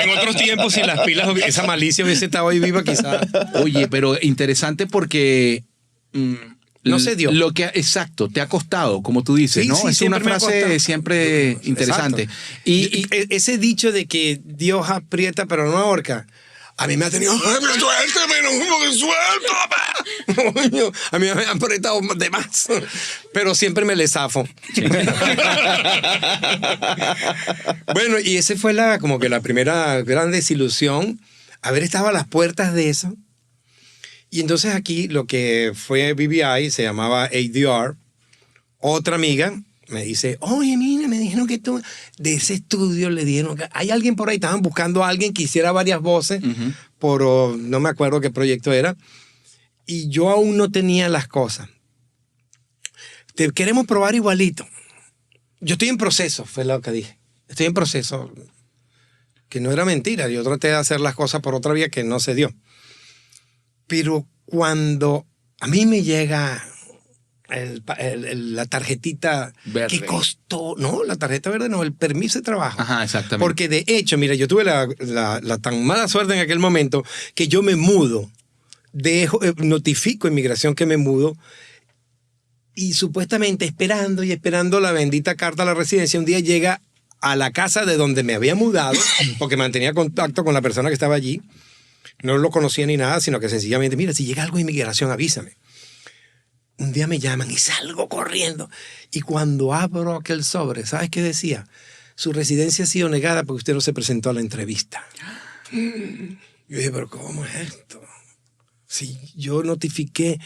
En otros tiempos, si las pilas, esa malicia hubiese estado ahí viva, quizás. Oye, pero interesante porque... No se dio. Lo que, exacto, te ha costado, como tú dices, Sí, ¿no? sí, es siempre una me ha frase costado. siempre interesante. Exacto. Y Ese dicho de que Dios aprieta pero no ahorca, a mí me ha tenido... ¡Ay, suéltame! A mí me han apretado de más. Pero siempre me le zafo. Bueno, y esa fue como que la primera gran desilusión. Haber estado a las puertas de eso. Y entonces aquí lo que fue BBI se llamaba ADR. Otra amiga me dice, oye, mira, me dijeron que tú de ese estudio le dieron... Hay alguien por ahí, estaban buscando a alguien que hiciera varias voces por, no me acuerdo qué proyecto era. Y yo aún no tenía las cosas. Te queremos probar igualito. Yo estoy en proceso, fue lo que dije. Estoy en proceso. Que no era mentira. Yo traté de hacer las cosas por otra vía que no se dio. Pero cuando a mí me llega la tarjetita verde. que costó, no, la tarjeta verde no, el permiso de trabajo. Ajá, exactamente. Porque de hecho, mira, yo tuve la tan mala suerte en aquel momento que yo me mudo, notifico a inmigración que me mudo y supuestamente esperando la bendita carta a la residencia, un día llega a la casa de donde me había mudado, porque mantenía contacto con la persona que estaba allí. No lo conocía ni nada, sino que sencillamente, mira, si llega algo de inmigración, avísame. un día me llaman y salgo corriendo. Y cuando abro aquel sobre, ¿sabes qué decía? Su residencia ha sido negada porque usted no se presentó a la entrevista. Yo dije, pero ¿cómo es esto? Sí, yo notifiqué.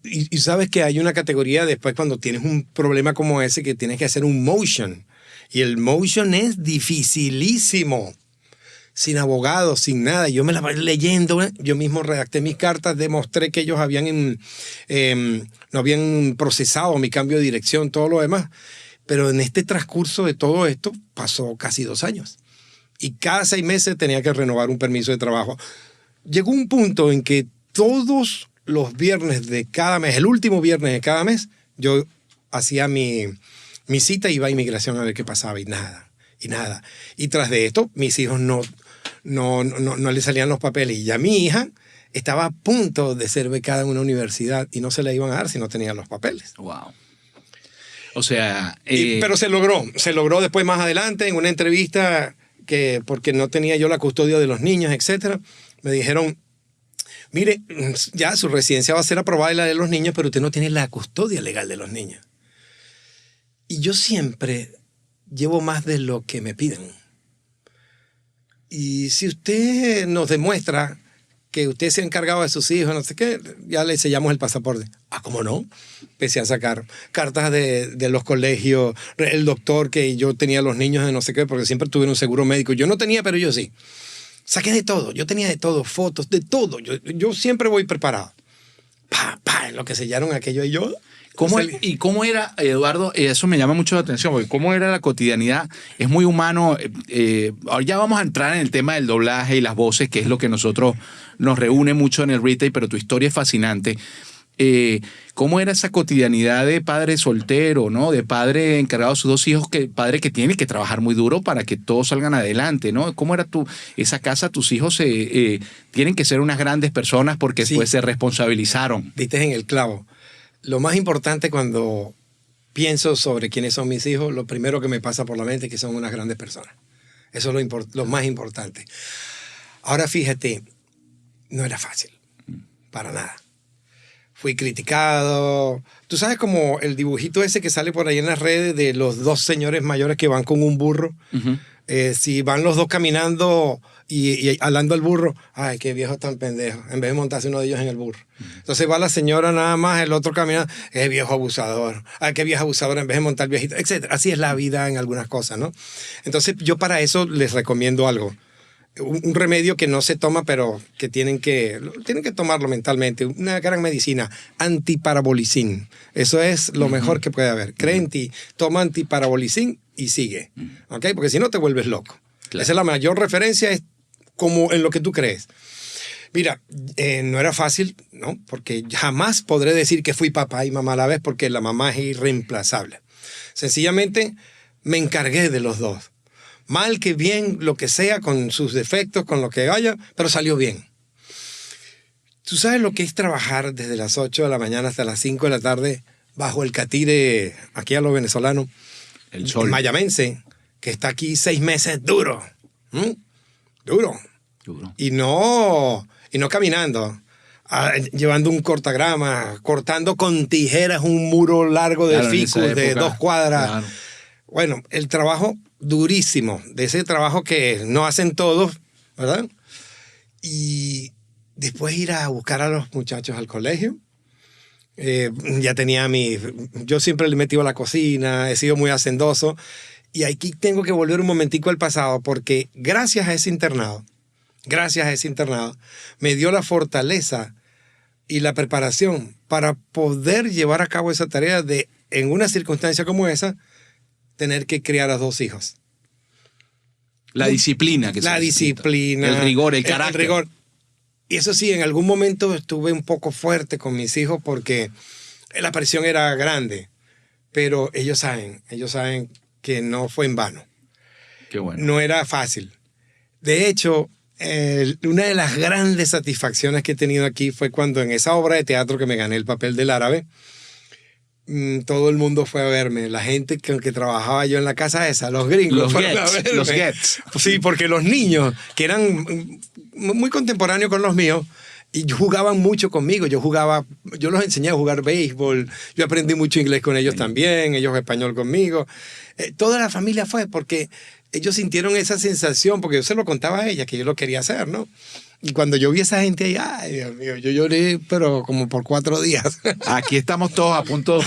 Y sabes que hay una categoría después cuando tienes un problema como ese que tienes que hacer un motion. Y el motion es dificilísimo. Sin abogado, sin nada. Yo me la voy leyendo. Yo mismo redacté mis cartas, demostré que ellos no habían procesado mi cambio de dirección, todo lo demás. Pero en este transcurso de todo esto pasó casi 2 años. Y cada 6 meses tenía que renovar un permiso de trabajo. Llegó un punto en que todos los viernes de cada mes, el último viernes de cada mes, yo hacía mi cita y iba a inmigración a ver qué pasaba y nada. Y tras de esto, mis hijos no le salían los papeles. Y ya mi hija estaba a punto de ser becada en una universidad y no se la iban a dar si no tenía los papeles. Wow. O sea... pero se logró después más adelante en una entrevista que porque no tenía yo la custodia de los niños, etcétera, me dijeron, mire, ya su residencia va a ser aprobada y la de los niños, pero usted no tiene la custodia legal de los niños. Y yo siempre llevo más de lo que me piden. Y si usted nos demuestra que usted se ha encargado de sus hijos, no sé qué, ya le sellamos el pasaporte. Ah, ¿cómo no? Empecé a sacar cartas de los colegios, el doctor que yo tenía los niños de no sé qué, porque siempre tuve un seguro médico. Yo no tenía, pero yo sí. Saqué de todo, yo tenía de todo, fotos, de todo. Yo siempre voy preparado. En lo que sellaron aquello y yo... ¿Cómo era, Eduardo? Eso me llama mucho la atención, porque cómo era la cotidianidad. Es muy humano. Ahora ya vamos a entrar en el tema del doblaje y las voces, que es lo que nos reúne mucho en el retail, pero tu historia es fascinante. ¿Cómo era esa cotidianidad de padre soltero, ¿no? De padre encargado de sus 2 hijos, padre que tiene que trabajar muy duro para que todos salgan adelante, ¿no? ¿Cómo era esa casa? Tus hijos tienen que ser unas grandes personas porque después se responsabilizaron. Diste en el clavo. Lo más importante cuando pienso sobre quiénes son mis hijos, lo primero que me pasa por la mente es que son unas grandes personas. Eso es lo más importante. Ahora fíjate, no era fácil, para nada. Fui criticado. Tú sabes como el dibujito ese que sale por ahí en las redes de los 2 señores mayores que van con un burro. Uh-huh. Si van los 2 caminando y hablando al burro, ay, qué viejo tan pendejo, en vez de montarse uno de ellos en el burro. Uh-huh. Entonces va la señora nada más, el otro caminando, qué viejo abusador, ay, qué viejo abusador, en vez de montar viejito, etc. Así es la vida en algunas cosas, ¿no? Entonces yo para eso les recomiendo algo. Un remedio que no se toma, pero que tienen que tomarlo mentalmente. Una gran medicina, antiparabolicin. Eso es lo mejor que puede haber. Cree en ti, toma antiparabolicin y sigue. ¿Ok? Porque si no te vuelves loco. Claro. Esa es la mayor referencia, es como en lo que tú crees. Mira, no era fácil, ¿no? Porque jamás podré decir que fui papá y mamá a la vez, porque la mamá es irreemplazable. Sencillamente me encargué de los 2. Mal que bien, lo que sea, con sus defectos, con lo que haya, pero salió bien. ¿Tú sabes lo que es trabajar desde las 8 de la mañana hasta las 5 de la tarde bajo el catire, aquí a los venezolanos, el sol mayamense, que está aquí 6 meses duro? Duro. Y no caminando, llevando un cortagrama, cortando con tijeras un muro largo de ficus de 2 cuadras. Claro. Bueno, el trabajo durísimo, de ese trabajo que no hacen todos, ¿verdad? Y después ir a buscar a los muchachos al colegio. Ya tenía yo siempre le he metido a la cocina, he sido muy hacendoso. Y aquí tengo que volver un momentico al pasado, porque gracias a ese internado, me dio la fortaleza y la preparación para poder llevar a cabo esa tarea de, en una circunstancia como esa, tener que criar a 2 hijos. La disciplina. La disciplina. El rigor, el carácter. El rigor. Y eso sí, en algún momento estuve un poco fuerte con mis hijos porque la presión era grande. Pero ellos saben que no fue en vano. Qué bueno. No era fácil. De hecho, una de las grandes satisfacciones que he tenido aquí fue cuando en esa obra de teatro que me gané el papel del árabe, todo el mundo fue a verme. La gente con que trabajaba yo en la casa esa, los gringos fueron a verme. Los Gets. Sí, porque los niños, que eran muy contemporáneos con los míos, Y jugaban mucho conmigo, yo los enseñé a jugar béisbol, yo aprendí mucho inglés con ellos también, ellos español conmigo. Toda la familia fue porque ellos sintieron esa sensación, porque yo se lo contaba a ella, que yo lo quería hacer, ¿no? Y cuando yo vi a esa gente ahí, ay, Dios mío, yo lloré, pero como por 4 días. Aquí estamos todos a punto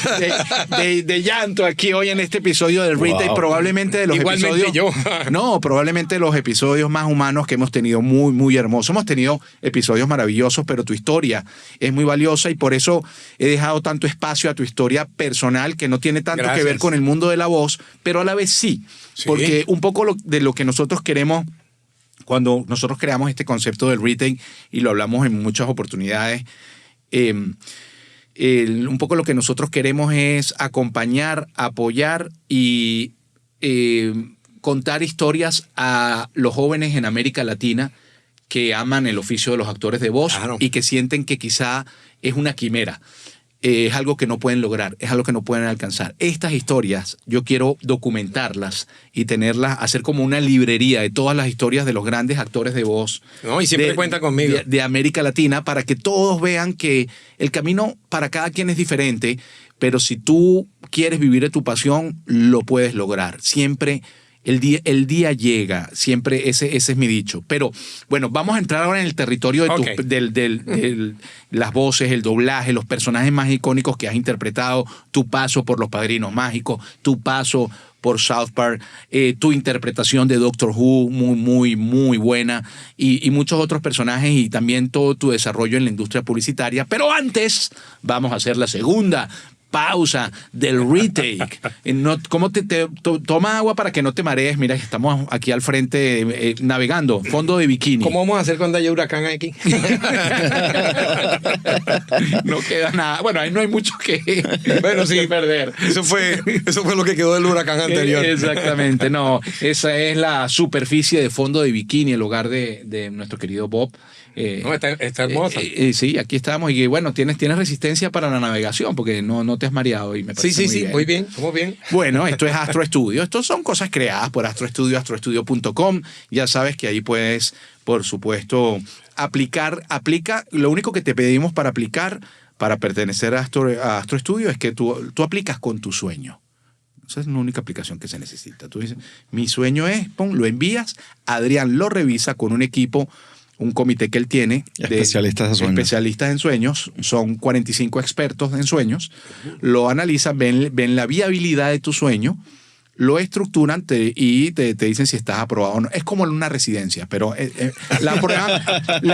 de llanto aquí hoy en este episodio del Retail, probablemente de los Igualmente episodios... yo. No, probablemente los episodios más humanos que hemos tenido, muy, muy hermosos. Hemos tenido episodios maravillosos, pero tu historia es muy valiosa y por eso he dejado tanto espacio a tu historia personal, que no tiene tanto que ver con el mundo de la voz, pero a la vez sí. Porque un poco de lo que nosotros queremos... Cuando nosotros creamos este concepto del retail, y lo hablamos en muchas oportunidades, un poco lo que nosotros queremos es acompañar, apoyar y contar historias a los jóvenes en América Latina que aman el oficio de los actores de voz y que sienten que quizá es una quimera. Es algo que no pueden lograr, es algo que no pueden alcanzar. Estas historias yo quiero documentarlas y tenerlas, hacer como una librería de todas las historias de los grandes actores de voz. No, y siempre cuenta conmigo. De América Latina, para que todos vean que el camino para cada quien es diferente, pero si tú quieres vivir de tu pasión, lo puedes lograr. Siempre el día llega, siempre ese es mi dicho. Pero bueno, vamos a entrar ahora en el territorio de las voces, el doblaje, los personajes más icónicos que has interpretado, tu paso por Los Padrinos Mágicos, tu paso por South Park, tu interpretación de Doctor Who, muy, muy, muy buena, y muchos otros personajes, y también todo tu desarrollo en la industria publicitaria. Pero antes, vamos a hacer la segunda pausa del retake. ¿Cómo toma agua para que no te marees? Mira, estamos aquí al frente navegando, fondo de bikini. ¿Cómo vamos a hacer cuando haya huracán aquí? No queda nada. Bueno, ahí no hay mucho que perder. Eso fue lo que quedó del huracán anterior. Exactamente. No, esa es la superficie de fondo de bikini, el hogar de nuestro querido Bob. No, está hermosa. Sí, aquí estamos. Y bueno, tienes resistencia para la navegación porque no te has mareado. Y me parece muy bien, estamos bien. Bueno, esto es Astro Studio. Estos son cosas creadas por Astro Studio, astrostudio.com. Ya sabes que ahí puedes, por supuesto, aplica. Lo único que te pedimos para aplicar, para pertenecer a Astro Studio, es que tú aplicas con tu sueño. Esa es la única aplicación que se necesita. Tú dices, mi sueño es, lo envías, Adrián lo revisa con un equipo, un comité que él tiene de especialistas en sueños, son 45 expertos en sueños, lo analizan, ven la viabilidad de tu sueño, lo estructuran y te dicen si estás aprobado o no. Es como una residencia, pero la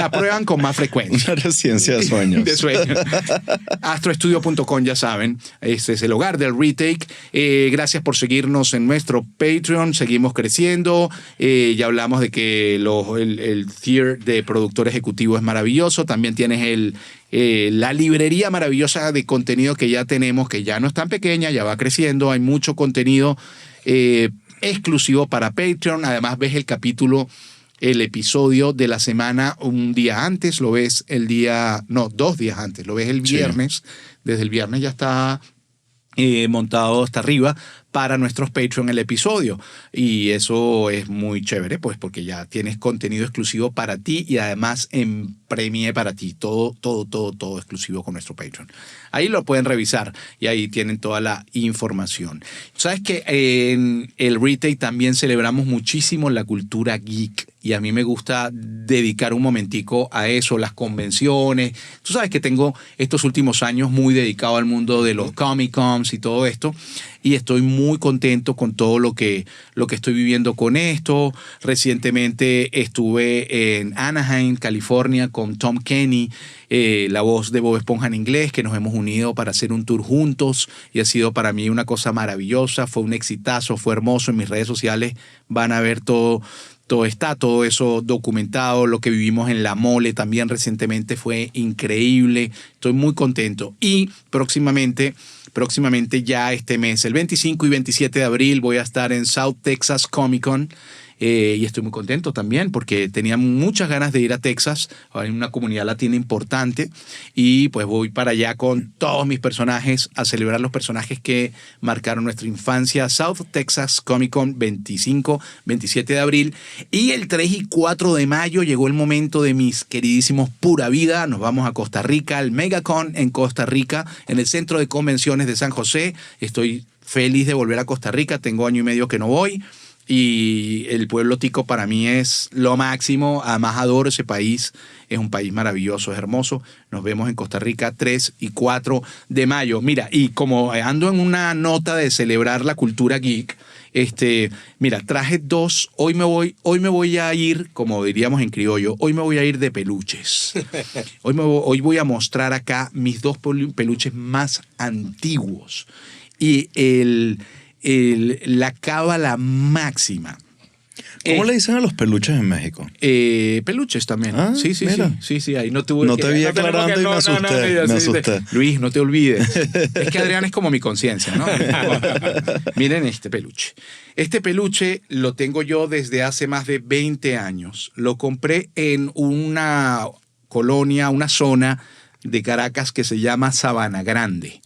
aprueban con más frecuencia. Una residencia de sueños. De sueños. Astrostudio.com, ya saben, este es el hogar del retake. Gracias por seguirnos en nuestro Patreon, seguimos creciendo. Ya hablamos de que el tier de productor ejecutivo es maravilloso. También tienes la librería maravillosa de contenido que ya tenemos, que ya no es tan pequeña, ya va creciendo, hay mucho contenido exclusivo para Patreon. Además ves el episodio de la semana un día antes, lo ves 2 días antes, lo ves el viernes. Sí. Desde el viernes ya está montado hasta arriba para nuestros Patreon el episodio, y eso es muy chévere, pues porque ya tienes contenido exclusivo para ti y además en premie para ti, todo exclusivo con nuestro Patreon. Ahí lo pueden revisar y ahí tienen toda la información. Sabes que en el Retail también celebramos muchísimo la cultura geek, y a mí me gusta dedicar un momentico a eso, las convenciones. Tú sabes que tengo estos últimos años muy dedicado al mundo de los Comic-Cons y todo esto, y estoy muy contento con todo lo que estoy viviendo con esto. Recientemente estuve en Anaheim, California, con Tom Kenny, la voz de Bob Esponja en inglés, que nos hemos unido para hacer un tour juntos, y ha sido para mí una cosa maravillosa. Fue un exitazo, fue hermoso. En mis redes sociales van a ver todo eso documentado. Lo que vivimos en La Mole también recientemente fue increíble. Estoy muy contento. Y próximamente ya este mes, el 25 y 27 de abril, voy a estar en South Texas Comic Con. y estoy muy contento también porque tenía muchas ganas de ir a Texas. Hay una comunidad latina importante y pues voy para allá con todos mis personajes a celebrar los personajes que marcaron nuestra infancia. South Texas Comic Con 25-27 de abril y el 3 y 4 de mayo llegó el momento de mis queridísimos Pura Vida. Nos vamos a Costa Rica, al MegaCon en Costa Rica, en el Centro de Convenciones de San José. Estoy feliz de volver a Costa Rica, tengo año y medio que no voy y el pueblo tico para mí es lo máximo, además adoro ese país, es un país maravilloso, es hermoso. Nos vemos en Costa Rica 3 y 4 de mayo. Mira, y como ando en una nota de celebrar la cultura geek, mira, traje dos, hoy me voy a ir, como diríamos en criollo, hoy me voy a ir de peluches. Hoy voy a mostrar acá mis dos peluches más antiguos. Y la cábala máxima. ¿Cómo le dicen a los peluches en México? Peluches también. Ah, sí, ahí no te No te vi aclarando y me asusté. Luis, no te olvides. Es que Adrián es como mi conciencia, ¿no? Miren este peluche. Este peluche lo tengo yo desde hace más de 20 años. Lo compré en una colonia, una zona de Caracas que se llama Sabana Grande.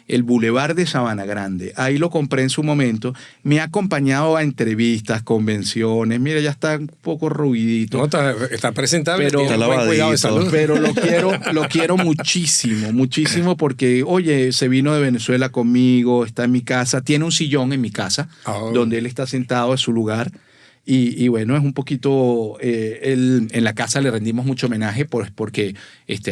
El Boulevard de Sabana Grande. Ahí lo compré en su momento. Me ha acompañado a entrevistas, convenciones. Mira, ya está un poco ruidito. No, está presentable. Pero, tiene buen cuidado de salud. Pero lo quiero muchísimo, muchísimo porque, oye, se vino de Venezuela conmigo, está en mi casa. Tiene un sillón en mi casa donde él está sentado en su lugar. Y bueno, es un poquito, en la casa le rendimos mucho homenaje porque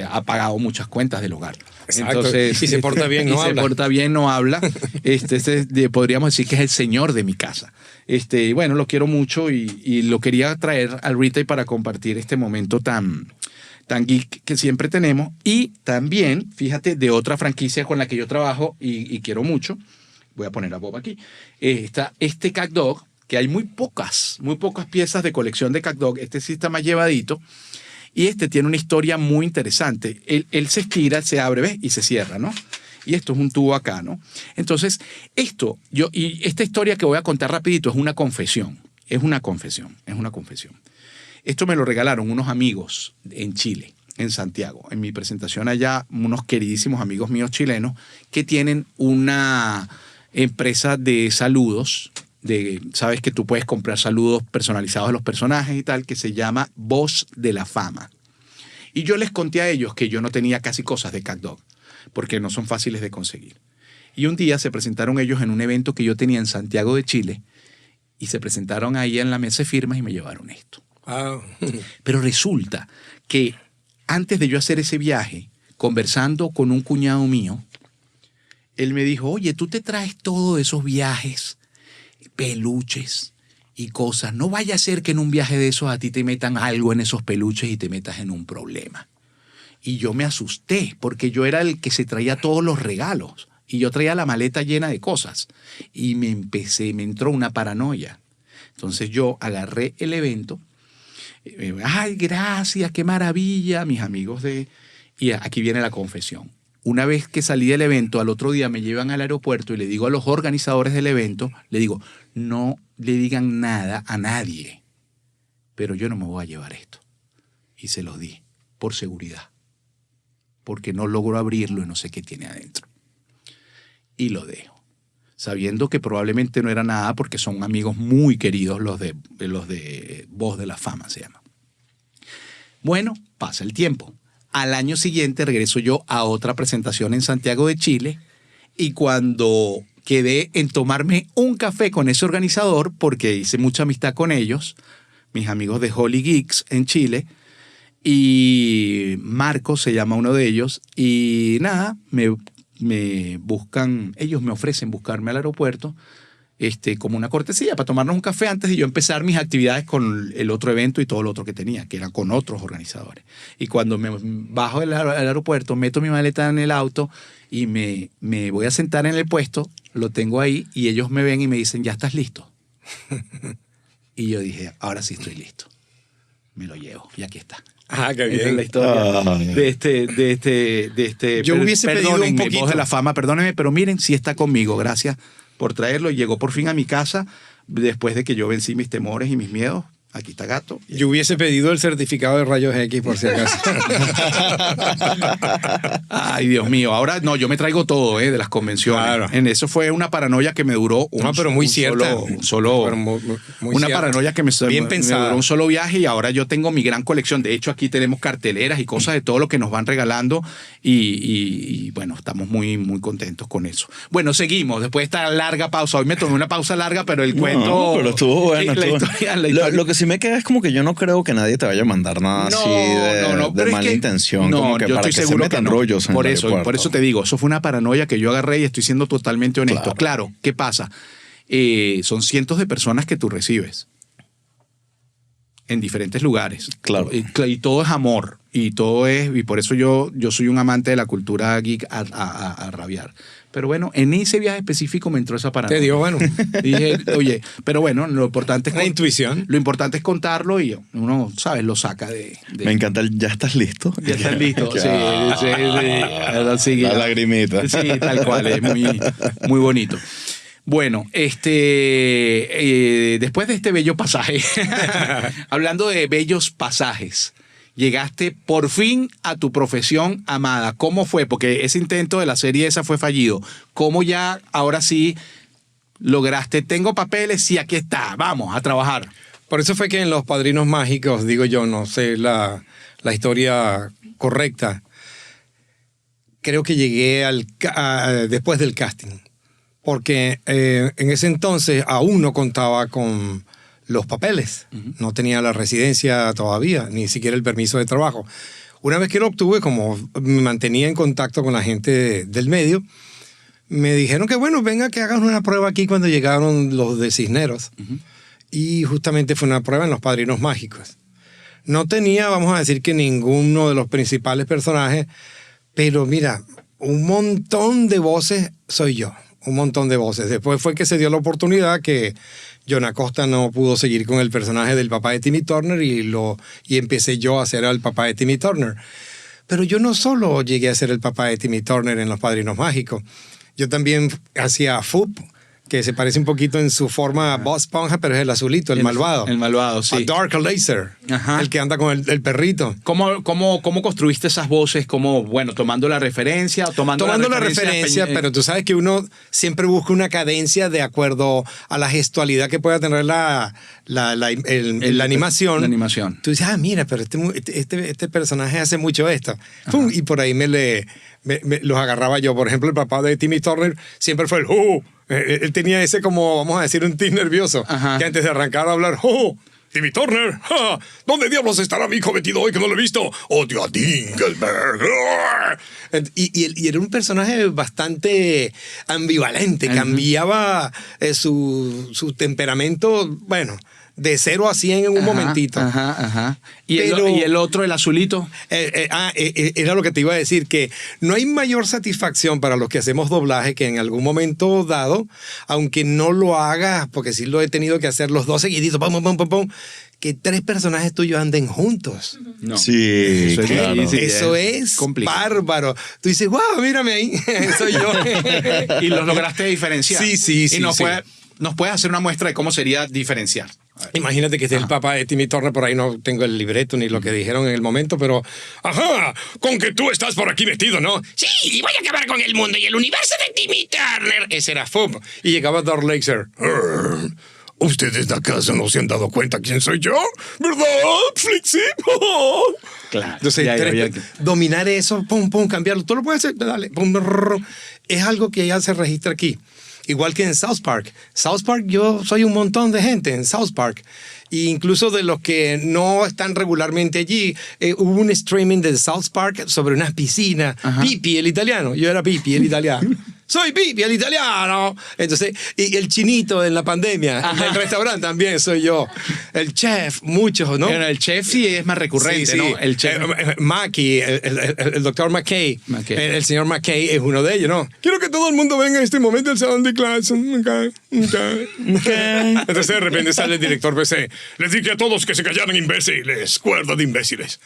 ha pagado muchas cuentas del hogar. Exacto. Entonces, y se porta bien, no habla. Se porta bien, no habla. Podríamos decir que es el señor de mi casa. Bueno, lo quiero mucho y lo quería traer al retail para compartir este momento tan geek que siempre tenemos. Y también, fíjate, de otra franquicia con la que yo trabajo y quiero mucho. Voy a poner a Bob aquí. Está este Cat Dog, que hay muy pocas piezas de colección de Cat Dog. Este sí está más llevadito. Y tiene una historia muy interesante. Él se estira, se abre, ¿ves? Y se cierra, ¿no? Y esto es un tubo acá, ¿no? Entonces, esta historia que voy a contar rapidito es una confesión. Es una confesión. Esto me lo regalaron unos amigos en Chile, en Santiago. En mi presentación allá, unos queridísimos amigos míos chilenos que tienen una empresa de saludos. Sabes que tú puedes comprar saludos personalizados de los personajes y tal, que se llama Voz de la Fama. Y yo les conté a ellos que yo no tenía casi cosas de Cat Dog, porque no son fáciles de conseguir. Y un día se presentaron ellos en un evento que yo tenía en Santiago de Chile, y se presentaron ahí en la mesa de firmas y me llevaron esto. Pero resulta que antes de yo hacer ese viaje, conversando con un cuñado mío, él me dijo, oye, tú te traes todos esos viajes, peluches y cosas. No vaya a ser que en un viaje de esos a ti te metan algo en esos peluches y te metas en un problema. Y yo me asusté porque yo era el que se traía todos los regalos y yo traía la maleta llena de cosas y me entró una paranoia. Entonces yo agarré el evento. Ay, gracias, qué maravilla, mis amigos Y aquí viene la confesión. Una vez que salí del evento, al otro día me llevan al aeropuerto y le digo a los organizadores del evento, le digo, no le digan nada a nadie, pero yo no me voy a llevar esto. Y se los di, por seguridad, porque no logro abrirlo y no sé qué tiene adentro. Y lo dejo, sabiendo que probablemente no era nada porque son amigos muy queridos los de Voz de la Fama, se llama. Bueno, pasa el tiempo. Al año siguiente regreso yo a otra presentación en Santiago de Chile y cuando quedé en tomarme un café con ese organizador, porque hice mucha amistad con ellos, mis amigos de Holy Geeks en Chile, y Marco se llama uno de ellos, y nada, me buscan, ellos me ofrecen buscarme al aeropuerto, como una cortesía para tomarnos un café antes de yo empezar mis actividades con el otro evento y todo lo otro que tenía, que era con otros organizadores. Y cuando me bajo del aeropuerto, meto mi maleta en el auto y me voy a sentar en el puesto, lo tengo ahí y ellos me ven y me dicen, ¿ya estás listo? Y yo dije, ahora sí estoy listo. Me lo llevo y aquí está. Qué bien. Esa es la historia de este. Yo hubiese pedido un poquito. Voz de la Fama, perdónenme, pero miren, sí está conmigo. Gracias por traerlo. Llegó por fin a mi casa después de que yo vencí mis temores y mis miedos. Aquí está Gato. Yo hubiese pedido el certificado de rayos X por si acaso. Ay, Dios mío. Ahora, no, yo me traigo todo de las convenciones. Claro. En eso fue una paranoia que me duró pero muy cierta. Una paranoia que me duró un solo viaje y ahora yo tengo mi gran colección. De hecho, aquí tenemos carteleras y cosas de todo lo que nos van regalando y bueno, estamos muy, muy contentos con eso. Bueno, seguimos. Después de esta larga pausa. Hoy me tomé una pausa larga, pero el cuento... pero estuvo bueno. Lo que sí me queda es como que yo no creo que nadie te vaya a mandar nada así de mala intención. No, como que yo para estoy que seguro se metan que no. rollos en por el eso aeropuerto. te digo, eso fue una paranoia que yo agarré y estoy siendo totalmente honesto. Claro, ¿qué pasa? Son cientos de personas que tú recibes en diferentes lugares. Claro. Y todo es amor. Y por eso yo soy un amante de la cultura geek a rabiar. Pero bueno, en ese viaje específico me entró esa paranoia. Te digo, bueno. Dije, oye, pero bueno, lo importante es... La intuición. Lo importante es contarlo y uno, ¿sabes? Lo saca de... Me encanta el ¿ya estás listo? Ya estás listo, sí. La lagrimita. Sí, tal cual, es muy, muy bonito. Bueno, después de este bello pasaje, hablando de bellos pasajes, llegaste por fin a tu profesión amada. ¿Cómo fue? Porque ese intento de la serie esa fue fallido. ¿Cómo ya, ahora sí, lograste? Tengo papeles, sí, aquí está, vamos a trabajar. Por eso fue que en Los Padrinos Mágicos, digo yo, no sé la historia correcta, creo que llegué después del casting. Porque en ese entonces aún no contaba con los papeles. No tenía la residencia todavía, ni siquiera el permiso de trabajo. Una vez que lo obtuve, como me mantenía en contacto con la gente del medio, me dijeron que bueno, venga que hagan una prueba aquí cuando llegaron los de Cisneros. Y justamente fue una prueba en Los Padrinos Mágicos. No tenía, vamos a decir que ninguno de los principales personajes, pero mira, un montón de voces soy yo. Un montón de voces. Después fue que se dio la oportunidad que John Acosta no pudo seguir con el personaje del papá de Timmy Turner y empecé yo a hacer al papá de Timmy Turner. Pero yo no solo llegué a ser el papá de Timmy Turner en Los Padrinos Mágicos. Yo también hacía a Foop, que se parece un poquito en su forma a Bob Esponja, pero es el azulito, el malvado. El malvado, sí. A Dark Laser, el que anda con el perrito. ¿Cómo construiste esas voces? Tomando la referencia, tomando la referencia, pero tú sabes que uno siempre busca una cadencia de acuerdo a la gestualidad que pueda tener la animación. La animación. Tú dices, mira, pero este personaje hace mucho esto. ¡Pum! Y por ahí los agarraba yo. Por ejemplo, el papá de Timmy Turner siempre fue el él tenía ese como, vamos a decir, un tic nervioso. Que antes de arrancar a hablar, Timmy Turner, ¿dónde diablos estará mi hijo metido hoy que no lo he visto? ¡Odio a Dingleberg! Y era un personaje bastante ambivalente, cambiaba su temperamento, bueno, de 0 a 100 en un momentito. ¿Y el otro, el azulito? Era lo que te iba a decir, que no hay mayor satisfacción para los que hacemos doblaje que en algún momento dado, aunque no lo hagas, porque sí lo he tenido que hacer los dos seguiditos, que 3 personajes tuyos anden juntos. No. Sí, claro. Eso es bárbaro. Tú dices, wow, mírame ahí, soy yo. Y los lograste diferenciar. Sí. Y nos puedes hacer una muestra de cómo sería diferenciar. Imagínate que esté el papá de Timmy Turner por ahí, no tengo el libreto ni lo que dijeron en el momento, pero con que tú estás por aquí metido, ¿no? Sí, y voy a acabar con el mundo y el universo de Timmy Turner. Ese era Foop. Y llegaba Dark Laser. ¿Ustedes de acaso no se han dado cuenta quién soy yo? ¿Verdad, Flixie? Claro. Entonces, dominar eso, pum, cambiarlo. Tú lo puedes hacer, dale. Pum, es algo que ya se registra aquí. Igual que en South Park. South Park, yo soy un montón de gente en South Park. E incluso de los que no están regularmente allí, hubo un streaming de South Park sobre una piscina. Pipi, el italiano. Yo era Pipi, el italiano. Soy Pipi, el italiano. Entonces, y el chinito en la pandemia, en el restaurante también soy yo. El chef, muchos, ¿no? Pero el chef sí es más recurrente, sí. ¿no? El chef. Mackey, el doctor McKay, el señor McKay es uno de ellos, ¿no? Quiero que todo el mundo venga en este momento al salón de clase. Okay. Entonces de repente sale el director PC. Les dije a todos que se callaran, imbéciles. Cuerda de imbéciles.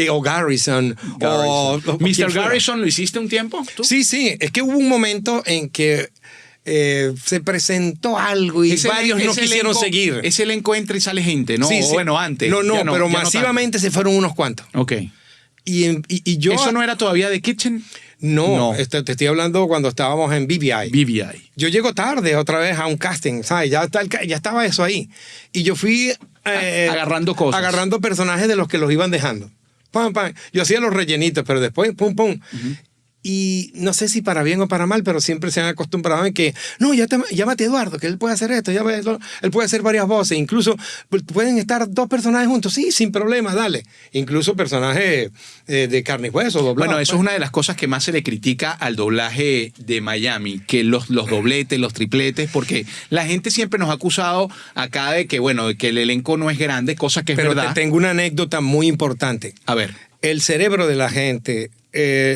O Garrison. Mr. Garrison, ¿lo hiciste un tiempo? ¿Tú? Sí. Es que hubo un momento en que se presentó algo y varios no quisieron seguir. Ese elenco entra y sale gente, ¿no? Sí, sí. Bueno, antes. No, pero masivamente se fueron unos cuantos. Ok. Y yo... ¿Eso no era todavía The Kitchen? No. Te estoy hablando cuando estábamos en BBI. BBI. Yo llego tarde otra vez a un casting, ¿sabes? Ya estaba eso ahí. Y yo fui... agarrando cosas. Agarrando personajes de los que los iban dejando. Pam, pam. Yo hacía los rellenitos, pero después, pum, pum. Y no sé si para bien o para mal, pero siempre se han acostumbrado en que, no, llámate a Eduardo, que él puede hacer esto, él puede hacer varias voces, incluso pueden estar 2 personajes juntos, sí, sin problema, dale. Incluso personajes de carne y hueso, doblados. Bueno, eso es una de las cosas que más se le critica al doblaje de Miami, que los dobletes, los tripletes, porque la gente siempre nos ha acusado acá de que, bueno, de que el elenco no es grande, cosa que es verdad. Pero te tengo una anécdota muy importante. A ver. El cerebro de la gente...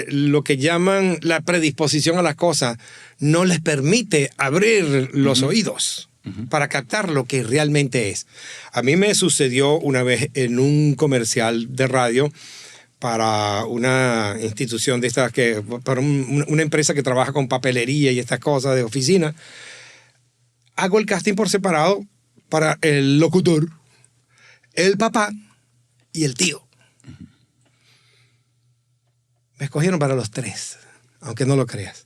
lo que llaman la predisposición a las cosas no les permite abrir los oídos para captar lo que realmente es. A mí me sucedió una vez en un comercial de radio para una institución de estas para una empresa que trabaja con papelería y estas cosas de oficina. Hago el casting por separado para el locutor, el papá y el tío. Me escogieron para los 3, aunque no lo creas.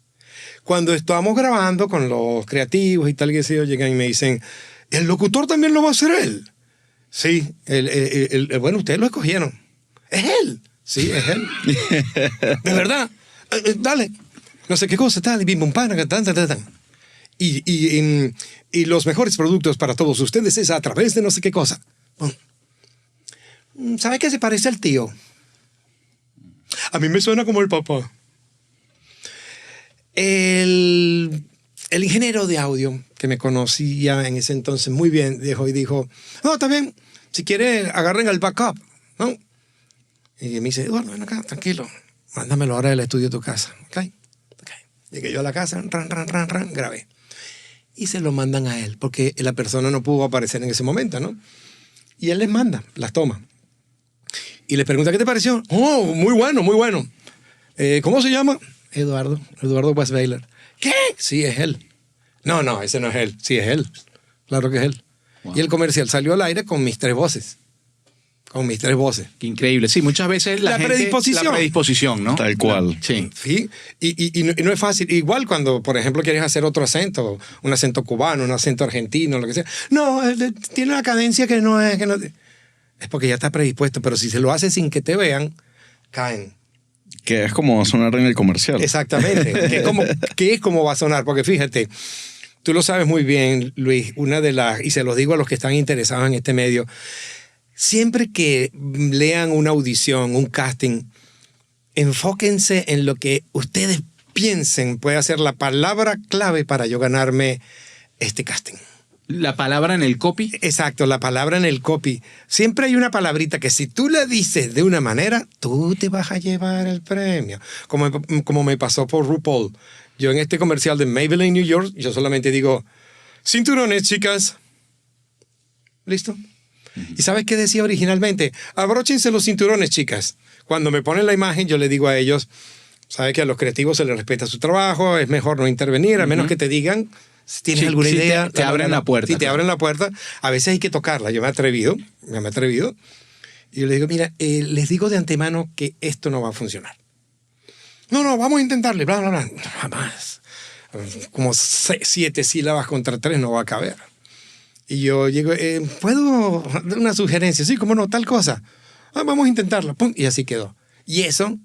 Cuando estábamos grabando con los creativos y tal, que sé yo, llegan y me dicen, ¿el locutor también lo va a hacer él? Sí, bueno, ustedes lo escogieron. ¿Es él? Sí, es él. ¿De verdad? Dale. No sé qué cosa, tal, y bim, bum, pan, tan. Y los mejores productos para todos ustedes es a través de no sé qué cosa. ¿Sabe qué se parece al tío? A mí me suena como el papá. El ingeniero de audio, que me conocía en ese entonces muy bien, dijo, no, está bien, si quiere agarren el backup, ¿no? Y me dice, Eduardo, ven acá, tranquilo, mándamelo ahora del estudio de tu casa, ¿ok? Llegué yo a la casa, grabé. Y se lo mandan a él, porque la persona no pudo aparecer en ese momento, ¿no? Y él les manda, las toma. Y les pregunta, ¿qué te pareció? Oh, muy bueno, muy bueno. ¿Cómo se llama? Eduardo Weisweiler. ¿Qué? Sí, es él. No, ese no es él. Sí, es él. Claro que es él. Wow. Y el comercial salió al aire con mis 3 voces. Qué increíble. Sí, muchas veces la predisposición, ¿no? Tal cual. Sí. Y no es fácil. Igual cuando, por ejemplo, quieres hacer otro acento, un acento cubano, un acento argentino, lo que sea. No, tiene una cadencia que no es... Es porque ya está predispuesto, pero si se lo hace sin que te vean, caen. Que es como va a sonar en el comercial. Exactamente. que es como va a sonar, porque fíjate, tú lo sabes muy bien, Luis, y se los digo a los que están interesados en este medio, siempre que lean una audición, un casting, enfóquense en lo que ustedes piensen puede ser la palabra clave para yo ganarme este casting. ¿La palabra en el copy? Exacto, la palabra en el copy. Siempre hay una palabrita que si tú la dices de una manera, tú te vas a llevar el premio. Como me pasó por RuPaul. Yo en este comercial de Maybelline, New York, yo solamente digo, cinturones, chicas. ¿Listo? ¿Y sabes qué decía originalmente? Abróchense los cinturones, chicas. Cuando me ponen la imagen, yo le digo a ellos, ¿sabes que a los creativos se les respeta su trabajo? Es mejor no intervenir, a menos que te digan... Si tienes alguna idea... Te abren la puerta. Si te abren la puerta, a veces hay que tocarla. Yo me he atrevido. Y yo les digo, mira, les digo de antemano que esto no va a funcionar. No, vamos a intentarle, bla, bla, bla. Jamás. Como 7 sílabas contra 3 no va a caber. Y yo llego, ¿puedo dar una sugerencia? Sí, cómo no, tal cosa. Vamos a intentarla. Pum, y así quedó. Y eso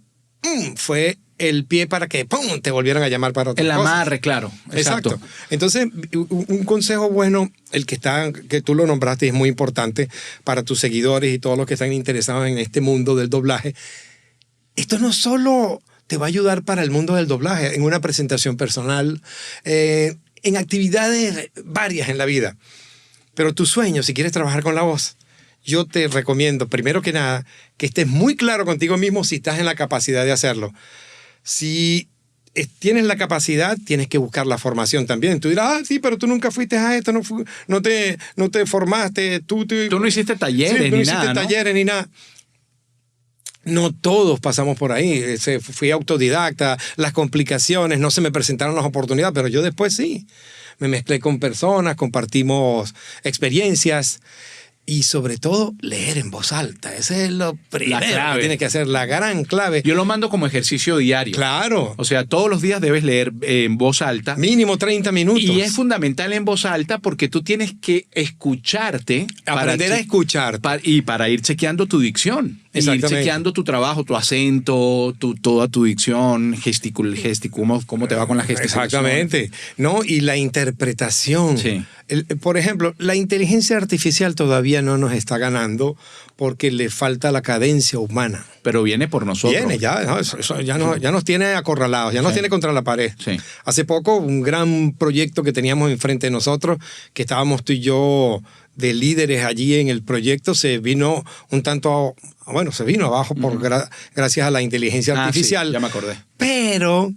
fue el pie para que ¡pum! Te volvieran a llamar para otra cosa. El amarre, claro. Exacto. Entonces, un consejo bueno, que tú lo nombraste y es muy importante para tus seguidores y todos los que están interesados en este mundo del doblaje. Esto no solo te va a ayudar para el mundo del doblaje, en una presentación personal, en actividades varias en la vida. Pero tu sueño, si quieres trabajar con la voz, yo te recomiendo, primero que nada, que estés muy claro contigo mismo si estás en la capacidad de hacerlo. Si tienes la capacidad, tienes que buscar la formación también. Tú dirás, sí, pero tú nunca fuiste a esto, no te formaste. Tú no hiciste talleres, ni nada. no todos pasamos por ahí. Fui autodidacta, las complicaciones, no se me presentaron las oportunidades, pero yo después sí. Me mezclé con personas, compartimos experiencias y sobre todo leer en voz alta. Ese es lo primero que tienes que hacer, la gran clave. Yo lo mando como ejercicio diario. Claro. O sea, todos los días debes leer en voz alta. Mínimo 30 minutos. Y es fundamental en voz alta porque tú tienes que escucharte. Aprender a escuchar. Y para ir chequeando tu dicción. Ir chequeando tu trabajo, tu acento, toda tu dicción, cómo te va con la gesticulación. Exactamente. ¿No? Y la interpretación. Sí. Por ejemplo, la inteligencia artificial todavía no nos está ganando porque le falta la cadencia humana. Pero viene por nosotros. Viene, ya, no, eso ya nos tiene acorralados, ya nos tiene contra la pared. Sí. Hace poco, un gran proyecto que teníamos enfrente de nosotros, que estábamos tú y yo de líderes allí en el proyecto, se vino un tanto, bueno, se vino abajo gracias a la inteligencia artificial. Sí, ya me acordé. Pero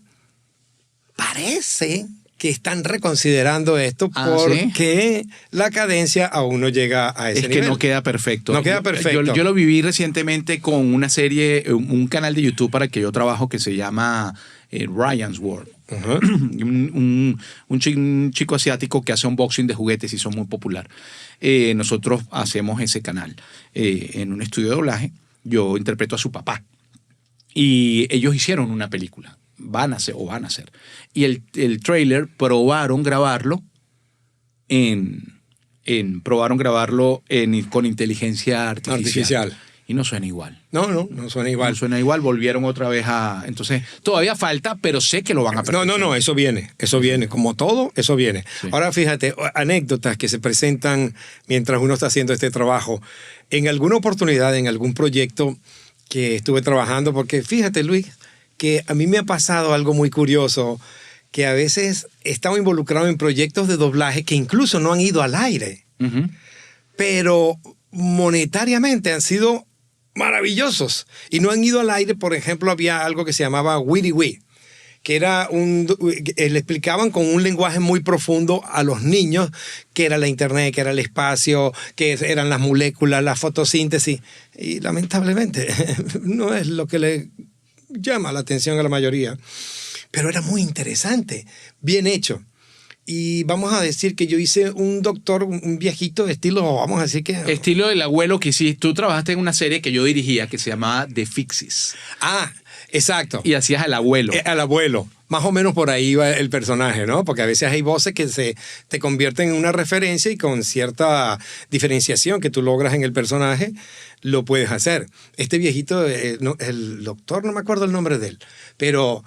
parece que están reconsiderando esto porque la cadencia aún no llega a ese nivel. Es que no queda perfecto. No queda perfecto. Yo lo viví recientemente con una serie, un canal de YouTube para que yo trabajo que se llama Ryan's World. Uh-huh. un chico asiático que hace unboxing de juguetes y son muy popular. Nosotros hacemos ese canal en un estudio de doblaje. Yo interpreto a su papá. Y ellos hicieron una película. Van a hacer. Y el trailer probaron grabarlo con inteligencia artificial. Y no suena igual. No suena igual. No suena igual, volvieron otra vez a... Entonces, todavía falta, pero sé que lo van a perfeccionar. No, eso viene. Como todo, eso viene. Sí. Ahora, fíjate, anécdotas que se presentan mientras uno está haciendo este trabajo. En alguna oportunidad, en algún proyecto que estuve trabajando, porque fíjate, Luis, que a mí me ha pasado algo muy curioso, que a veces he estado involucrado en proyectos de doblaje que incluso no han ido al aire, pero monetariamente han sido maravillosos y no han ido al aire. Por ejemplo, había algo que se llamaba Witty Wit, que era le explicaban con un lenguaje muy profundo a los niños qué era la internet, qué era el espacio, qué eran las moléculas, la fotosíntesis, y lamentablemente no es lo que le llama la atención a la mayoría, pero era muy interesante, bien hecho. Y vamos a decir que yo hice un doctor, un viejito estilo, vamos a decir que... Estilo del abuelo que hiciste. Tú trabajaste en una serie que yo dirigía que se llamaba The Fixes. Ah, exacto. Y hacías al abuelo. Al abuelo. Más o menos por ahí va el personaje, ¿no? Porque a veces hay voces que te convierten en una referencia y con cierta diferenciación que tú logras en el personaje, lo puedes hacer. Este viejito, el doctor, no me acuerdo el nombre de él, pero...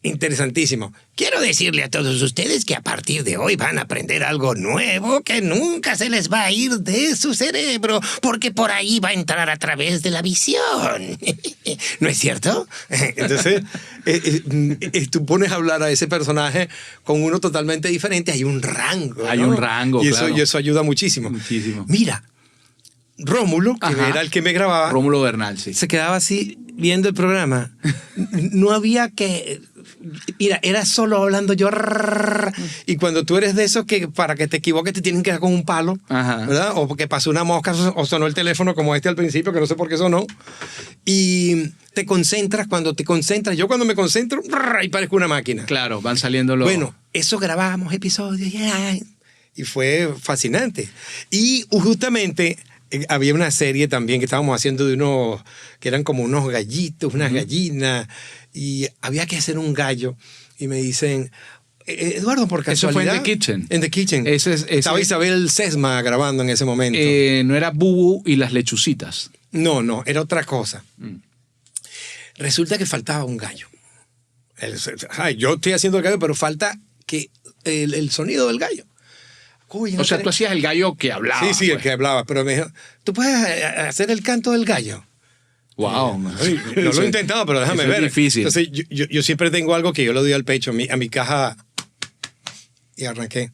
interesantísimo. Quiero decirle a todos ustedes que a partir de hoy van a aprender algo nuevo que nunca se les va a ir de su cerebro, porque por ahí va a entrar a través de la visión. ¿No es cierto? Entonces, tú pones a hablar a ese personaje con uno totalmente diferente. Hay un rango, ¿no? Hay un rango, y eso ayuda muchísimo. Mira, Rómulo, que era el que me grababa. Rómulo Bernal, sí. Se quedaba así viendo el programa. No había que... Mira, era solo hablando yo. Y cuando tú eres de esos que para que te equivoques te tienen que dar con un palo, ¿verdad? O porque pasó una mosca o sonó el teléfono como este al principio, que no sé por qué sonó. Y te concentras. Cuando te concentras, yo cuando me concentro, y parezco una máquina. Claro, van saliendo los... Bueno, eso grabábamos episodios y fue fascinante. Y justamente... había una serie también que estábamos haciendo de unos que eran como unos gallitos, unas gallinas, y había que hacer un gallo. Y me dicen, Eduardo, por casualidad... Eso fue en The Kitchen. En The Kitchen. Estaba Isabel Sesma grabando en ese momento. No era Bubu y las lechucitas. No, era otra cosa. Resulta que faltaba un gallo. Yo estoy haciendo el gallo, pero falta que el sonido del gallo. O sea, tú hacías el gallo que hablaba. Sí, pues. El que hablaba, pero me dijo, ¿tú puedes hacer el canto del gallo? Wow. No lo he intentado, pero déjame ver. Es difícil. Entonces, yo siempre tengo algo que yo lo doy al pecho, a mi caja, y arranqué.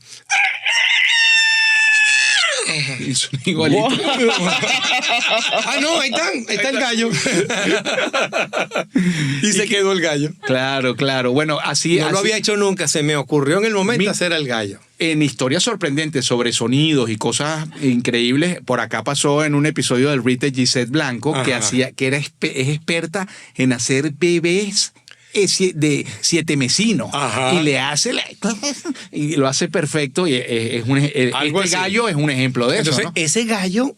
Y son igualitos. No, ahí está el gallo. Y se quedó el gallo. Claro, claro. Bueno, así... No lo había hecho nunca, se me ocurrió en el momento hacer el gallo. En historias sorprendentes sobre sonidos y cosas increíbles, por acá pasó en un episodio del Rita Gisette Blanco, que es experta en hacer bebés de 7 mesinos. Ajá. Y le hace y lo hace perfecto, y este gallo es un ejemplo de Entonces, eso, ¿no? ese gallo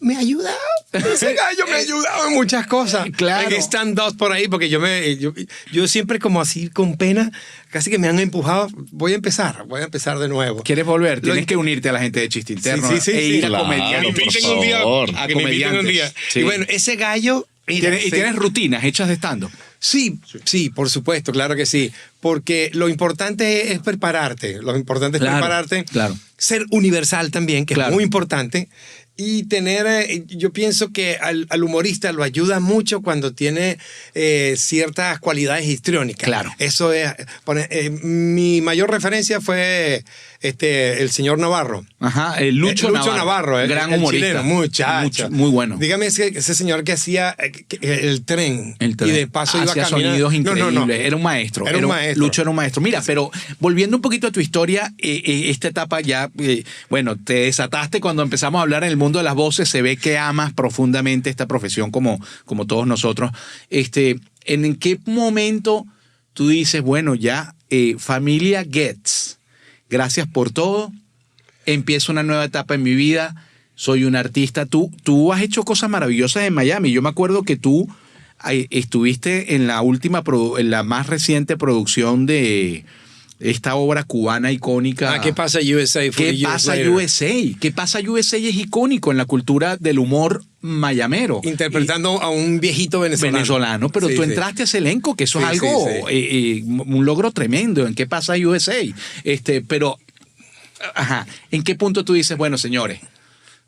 me ha ayudado. Ese gallo me ha ayudado en muchas cosas. Claro. En stand-up por ahí, porque yo siempre como así con pena, casi que me han empujado. Voy a empezar de nuevo. ¿Quieres volver? Tienes que unirte a la gente de Chiste Interno ir claro, a comediantes. por favor. A comediantes. Sí. Y bueno, ese gallo... Mira, ¿Tienes rutinas hechas de stand-up? Sí, por supuesto, claro que sí. Porque lo importante es prepararte. Lo importante es prepararte. Claro. Ser universal también, que es muy importante. Y tener, yo pienso que al humorista lo ayuda mucho cuando tiene ciertas cualidades histriónicas. Claro. Eso es, mi mayor referencia fue el señor Navarro. Ajá, Lucho Navarro, gran humorista. Chileno, muchacho. Muy bueno. Dígame ese señor que hacía el tren. Y de paso iba hacía caminando. Sonidos increíbles. No. Era un maestro. Lucho era un maestro. Mira, pero volviendo un poquito a tu historia, esta etapa ya, bueno, te desataste cuando empezamos a hablar en el mundo de las voces. Se ve que amas profundamente esta profesión como todos nosotros. ¿En qué momento tú dices, bueno, ya, familia Getz, gracias por todo, empiezo una nueva etapa en mi vida, soy un artista? Tú has hecho cosas maravillosas en Miami. Yo me acuerdo que tú estuviste en en la más reciente producción de esta obra cubana icónica. ¿Qué pasa USA? ¿Qué pasa USA? ¿Qué pasa USA? Es icónico en la cultura del humor mayamero. Interpretando a un viejito venezolano. Pero tú entraste a ese elenco, que eso es algo, un logro tremendo. ¿En qué pasa USA? Pero, ¿en qué punto tú dices, bueno, señores?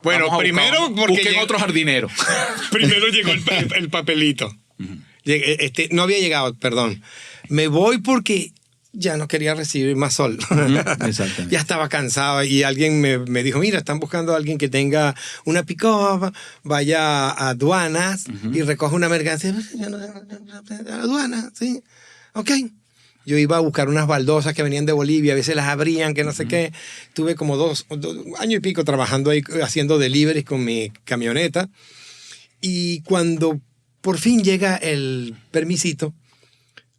Bueno, primero busquen otro jardinero. Primero llegó el papelito. No había llegado, perdón. Me voy porque ya no quería recibir más sol. Exactamente. Ya estaba cansado y alguien me dijo, mira, están buscando a alguien que tenga una pick-up, vaya a aduanas y recoja una mercancía. Aduanas, sí. Ok. Yo iba a buscar unas baldosas que venían de Bolivia, a veces las abrían, que no sé qué. Tuve como 2 años y pico trabajando ahí, haciendo deliveries con mi camioneta. Y cuando por fin llega el permisito,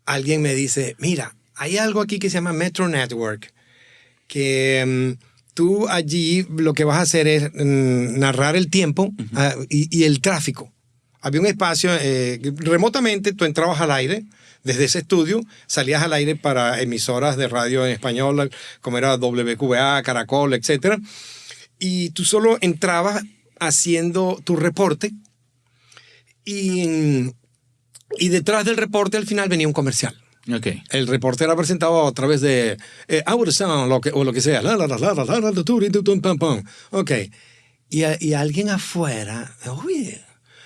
alguien me dice, mira, hay algo aquí que se llama Metro Network, que tú allí lo que vas a hacer es narrar el tiempo y el tráfico. Había un espacio, remotamente tú entrabas al aire, desde ese estudio salías al aire para emisoras de radio en español, como era WQBA, Caracol, etc. Y tú solo entrabas haciendo tu reporte y detrás del reporte al final venía un comercial. Okay. El reporte era presentado a través de Our Sound o lo que sea. Ok. Y alguien afuera, oye,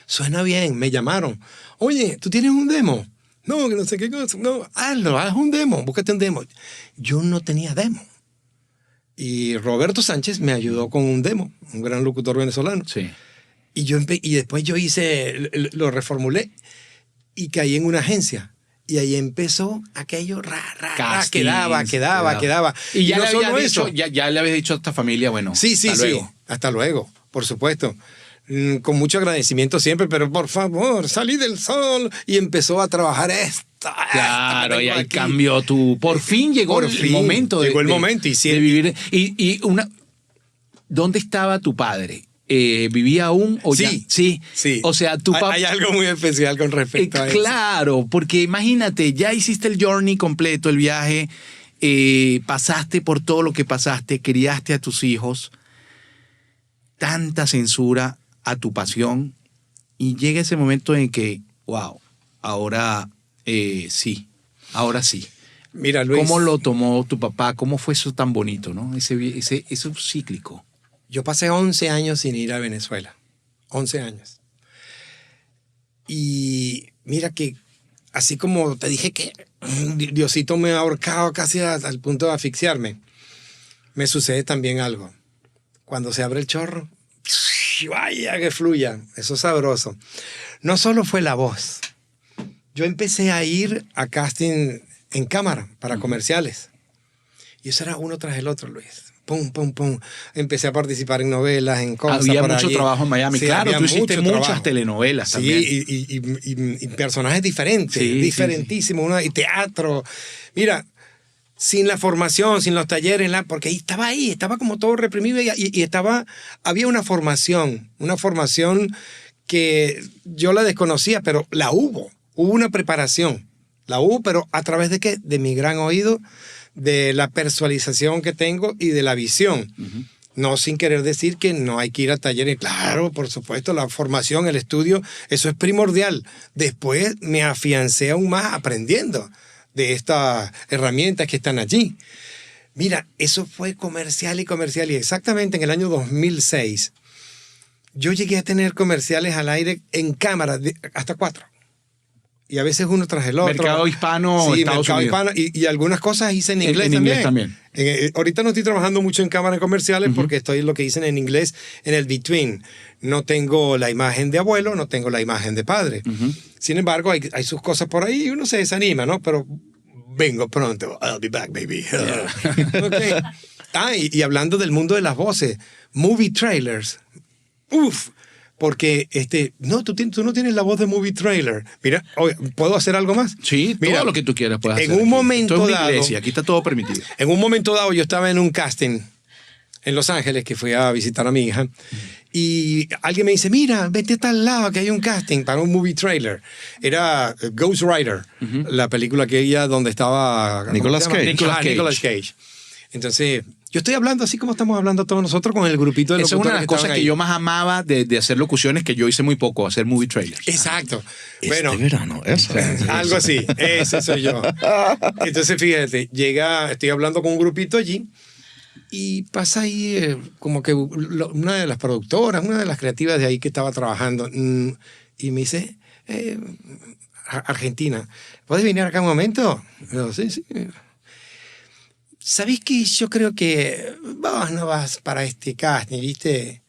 suena bien, me llamaron. Oye, ¿tú tienes un demo? No, que no sé qué cosa. No, haz un demo, búscate un demo. Yo no tenía demo. Y Roberto Sánchez me ayudó con un demo, un gran locutor venezolano. Sí. Y después yo lo reformulé y caí en una agencia. Y ahí empezó aquello, quedaba. Y ya le habías dicho a esta familia, bueno, sí, hasta luego, por supuesto. Con mucho agradecimiento siempre, pero por favor, salí del sol. Y empezó a trabajar Claro, y ahí cambió por fin llegó el momento de vivir. ¿Dónde estaba tu padre? ¿Vivía aún? ¿O sí, ya? Sí. O sea, tu papá... Hay algo muy especial con respecto a eso. Claro, porque imagínate, ya hiciste el journey completo, el viaje, pasaste por todo lo que pasaste, criaste a tus hijos, tanta censura a tu pasión, y llega ese momento en que, wow, ahora sí. Mira, Luis, ¿cómo lo tomó tu papá? ¿Cómo fue eso tan bonito, no? Eso cíclico. Yo pasé 11 años sin ir a Venezuela. 11 años. Y mira que, así como te dije que Diosito me ha ahorcado casi al punto de asfixiarme, me sucede también algo. cuando se abre el chorro, vaya que fluya, eso es sabroso. No solo fue la voz, yo empecé a ir a casting en cámara para comerciales. Y eso era uno tras el otro, Luis. Pum, pum, pum. Empecé a participar en novelas, en cosas. Había mucho trabajo en Miami. Sí, claro, tú hiciste muchas telenovelas también. Sí, y personajes diferentes, diferentísimos. Y teatro. Mira, sin la formación, sin los talleres, porque estaba como todo reprimido y había una formación que yo la desconocía, pero la hubo una preparación, la hubo, pero ¿a través de qué? De mi gran oído, de la persuasión que tengo y de la visión. Uh-huh. No sin querer decir que no hay que ir a talleres. Claro, por supuesto, la formación, el estudio, eso es primordial. Después me afiancé aún más aprendiendo de estas herramientas que están allí. Mira, eso fue comercial y exactamente en el año 2006 yo llegué a tener comerciales al aire en cámara hasta 4. Y a veces uno tras el otro. Mercado hispano, sí, Estados mercado Unidos. Hispano, y algunas cosas hice en inglés también. Ahorita no estoy trabajando mucho en cámaras comerciales porque estoy lo que dicen en inglés en el between. No tengo la imagen de abuelo, no tengo la imagen de padre. Sin embargo, hay sus cosas por ahí y uno se desanima, ¿no? Pero vengo pronto. I'll be back, baby. Okay. Y hablando del mundo de las voces, movie trailers. Uf. Porque, no, tú no tienes la voz de movie trailer. Mira, ¿puedo hacer algo más? Sí, mira, todo lo que tú quieras puedes hacer. En un momento dado... dado... iglesia, aquí está todo permitido. En un momento dado yo estaba en un casting en Los Ángeles, que fui a visitar a mi hija, y alguien me dice, mira, vete a tal lado que hay un casting para un movie trailer. Era Ghost Rider, la película donde estaba... Nicolas Cage. Nicolas Cage. Entonces... Yo estoy hablando así como estamos hablando todos nosotros con el grupito de locutores. Esa es una de las cosas que yo más amaba de hacer locuciones, que yo hice muy poco, hacer movie trailers. Exacto. Bueno, verano, eso. Algo así. Ese soy yo. Entonces, fíjate, estoy hablando con un grupito allí y pasa ahí como que una de las productoras, una de las creativas de ahí que estaba trabajando y me dice, Argentina, ¿puedes venir acá un momento? Y yo, sí. ¿Sabés que yo creo que vos no vas para este casting, viste?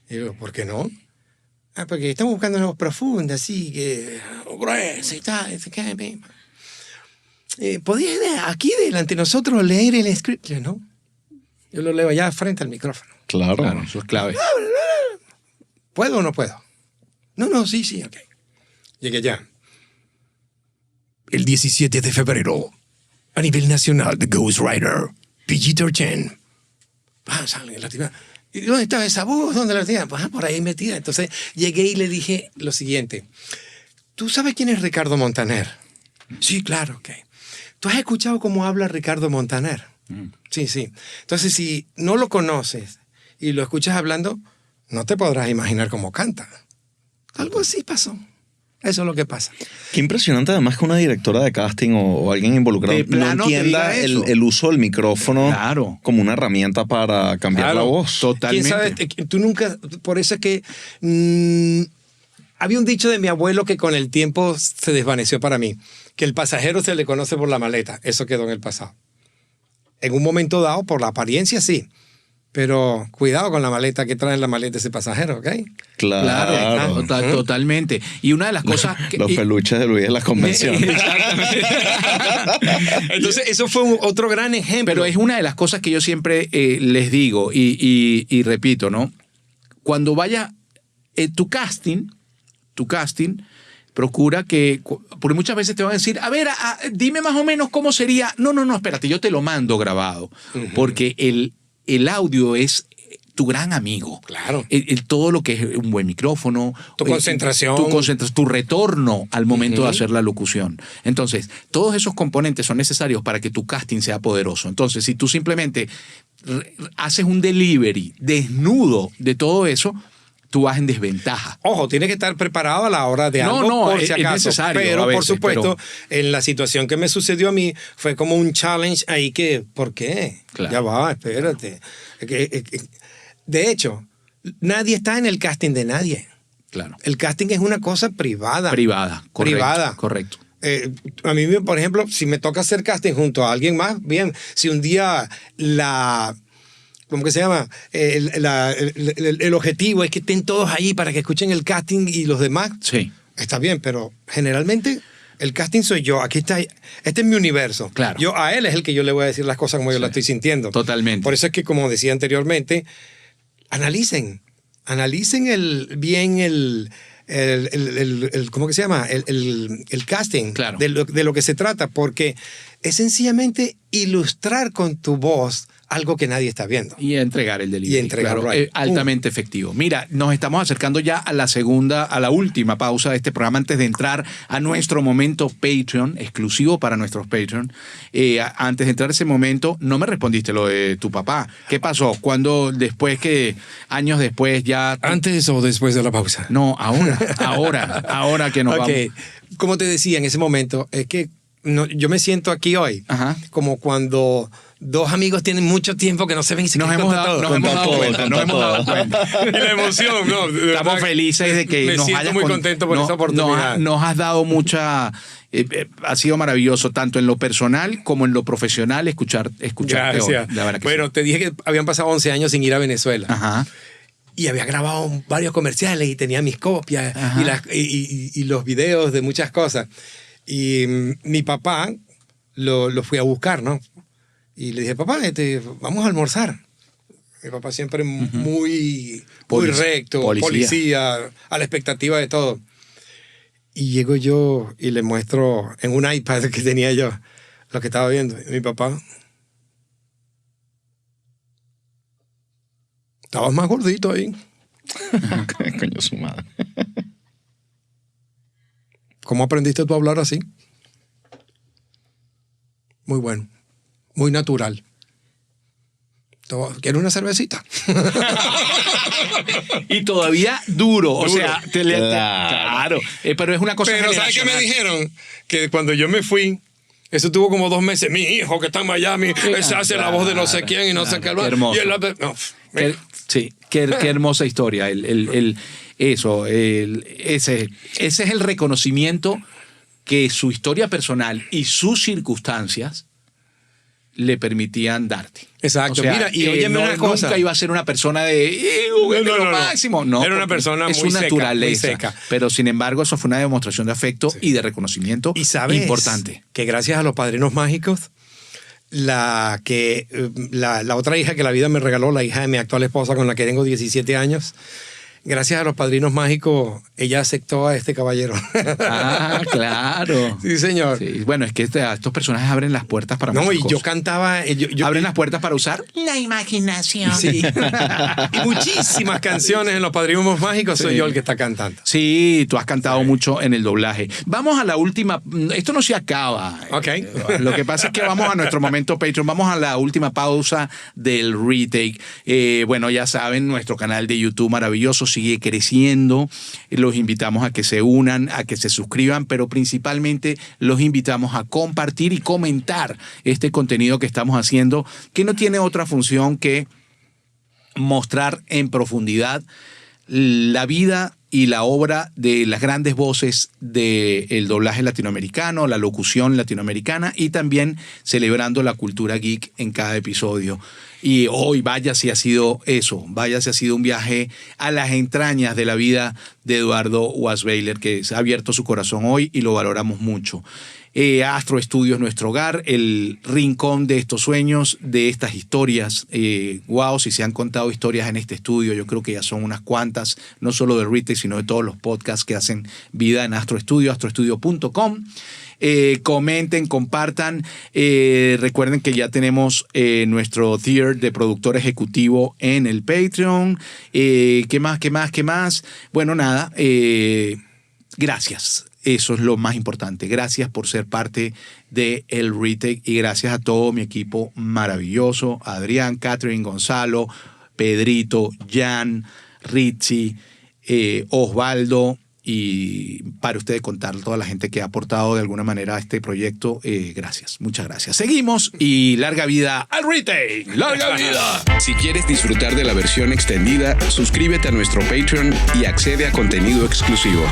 Y digo, ¿por qué no? Porque estamos buscando una voz profunda, así que gruesa y tal. ¿Podías aquí delante de nosotros leer el script? Yo, no. Yo lo leo allá frente al micrófono. Claro, eso es clave. ¿Puedo o no puedo? No, sí, ok. Llegué allá. El 17 de febrero. A nivel nacional, The Ghost Rider, PG-13. Sale la tía. ¿Y dónde estaba esa voz? ¿Dónde la tenía? Pues por ahí metida. Entonces llegué y le dije lo siguiente. ¿Tú sabes quién es Ricardo Montaner? Sí, claro, ok. ¿Tú has escuchado cómo habla Ricardo Montaner? Sí. Entonces, si no lo conoces y lo escuchas hablando, no te podrás imaginar cómo canta. Algo así pasó. Eso es lo que pasa. Qué impresionante además que una directora de casting o alguien involucrado no entienda el uso del micrófono como una herramienta para cambiar la voz. Totalmente. ¿Quién sabe? Tú nunca... Por eso es que... había un dicho de mi abuelo que con el tiempo se desvaneció para mí. Que el pasajero se le conoce por la maleta. Eso quedó en el pasado. En un momento dado, por la apariencia, sí. Pero cuidado con la maleta que trae en la maleta ese pasajero, ¿ok? Claro. Totalmente. Y una de las cosas... Los peluches de Luis en las convenciones. Exactamente. Entonces, eso fue otro gran ejemplo. Pero es una de las cosas que yo siempre les digo y repito, ¿no? Cuando vaya tu casting, procura que... Porque muchas veces te van a decir, a ver, dime más o menos cómo sería... No, espérate, yo te lo mando grabado. Porque el audio es tu gran amigo. Claro. Todo lo que es un buen micrófono. Tu concentración. Tu retorno al momento de hacer la locución. Entonces, todos esos componentes son necesarios para que tu casting sea poderoso. Entonces, si tú simplemente haces un delivery desnudo de todo eso, tú vas en desventaja. Ojo, tienes que estar preparado a la hora de algo por si acaso. Es necesario. Pero, por supuesto, en la situación que me sucedió a mí, fue como un challenge ahí que, ¿por qué? Claro. Ya va, espérate. De hecho, nadie está en el casting de nadie. Claro. El casting es una cosa privada. Correcto. A mí, por ejemplo, si me toca hacer casting junto a alguien más, bien. Si un día la ¿cómo que se llama? El objetivo es que estén todos ahí para que escuchen el casting y los demás. Sí. Está bien, pero generalmente el casting soy yo. Aquí está, este es mi universo. Claro. Yo a él es el que yo le voy a decir las cosas como yo las estoy sintiendo. Totalmente. Por eso es que, como decía anteriormente, analicen el ¿cómo que se llama? El casting, claro, de lo que se trata, porque es sencillamente ilustrar con tu voz algo que nadie está viendo. Y entregar el delivery. Y entregar, claro, right. Altamente efectivo. Mira, nos estamos acercando ya a la última pausa de este programa antes de entrar a nuestro momento Patreon, exclusivo para nuestros Patreon. Antes de entrar a ese momento, no me respondiste lo de tu papá. ¿Qué pasó? ¿Cuándo, años después ya... ¿Antes o después de la pausa? No, ahora que nos vamos. Como te decía en ese momento, es que yo me siento aquí hoy, ajá, como cuando dos amigos tienen mucho tiempo que no se ven y se nos hemos dado cuenta. Y la emoción, ¿no? Estamos felices de que nos hayas... Me siento muy contento por esa oportunidad. Nos has dado mucha... ha sido maravilloso, tanto en lo personal como en lo profesional, escucharte hoy. La verdad que bueno, sí. Te dije que habían pasado 11 años sin ir a Venezuela. Ajá. Y había grabado varios comerciales y tenía mis copias y los videos de muchas cosas. Y mi papá lo fui a buscar, ¿no? Y le dije, papá, vamos a almorzar. Mi papá siempre muy recto, policía, a la expectativa de todo. Y llego yo y le muestro en un iPad que tenía yo lo que estaba viendo. Y mi papá... Estabas más gordito ahí. Coño, su madre. ¿Cómo aprendiste tú a hablar así? Muy bueno. Muy natural. ¿Quieres una cervecita? Y todavía duro. O sea, claro. Pero es una cosa. Pero ¿sabes qué me dijeron? Que cuando yo me fui, eso tuvo como 2 meses. Mi hijo que está en Miami, ese hace la voz de no sé quién y no sé qué. Qué hermoso. Qué hermosa historia. Ese es el reconocimiento que su historia personal y sus circunstancias le permitían darte. Exacto. O sea, mira, y óyeme una cosa. Nunca iba a ser una persona de lo máximo. No, era una persona muy seca, naturaleza. Muy seca. Pero sin embargo, eso fue una demostración de afecto y de reconocimiento importante. Que gracias a los Padrinos Mágicos, la otra hija que la vida me regaló, la hija de mi actual esposa con la que tengo 17 años, gracias a los Padrinos Mágicos, ella aceptó a este caballero. Ah, claro. Sí, señor. Sí. Bueno, es que estos personajes abren las puertas para muchas cosas. Yo cantaba... ¿Abren las puertas para usar? La imaginación. Sí. Y muchísimas canciones en los Padrinos Mágicos soy yo el que está cantando. Sí, tú has cantado mucho en el doblaje. Vamos a la última... Esto no se acaba. Ok. Lo que pasa es que vamos a nuestro momento Patreon. Vamos a la última pausa del retake. Bueno, ya saben, nuestro canal de YouTube maravilloso sigue creciendo. Los invitamos a que se unan, a que se suscriban, pero principalmente los invitamos a compartir y comentar este contenido que estamos haciendo, que no tiene otra función que mostrar en profundidad la vida y la obra de las grandes voces del doblaje latinoamericano, la locución latinoamericana y también celebrando la cultura geek en cada episodio. Y hoy vaya si ha sido eso, vaya si ha sido un viaje a las entrañas de la vida de Eduardo Wasweiler, que se ha abierto su corazón hoy y lo valoramos mucho. Astro Estudios, nuestro hogar, el rincón de estos sueños, de estas historias. Wow, si se han contado historias en este estudio, yo creo que ya son unas cuantas, no solo de Retake, sino de todos los podcasts que hacen vida en Astro Estudio, astroestudio.com. Comenten, compartan. Recuerden que ya tenemos nuestro tier de productor ejecutivo en el Patreon. ¿Qué más? Bueno, nada. Gracias. Eso es lo más importante. Gracias por ser parte de el Retake y gracias a todo mi equipo maravilloso. Adrián, Catherine, Gonzalo, Pedrito, Jan, Richie, Osvaldo. Y para ustedes contar toda la gente que ha aportado de alguna manera a este proyecto, gracias, muchas gracias. Seguimos y larga vida al Retake. ¡Larga vida! Si quieres disfrutar de la versión extendida, suscríbete a nuestro Patreon y accede a contenido exclusivo.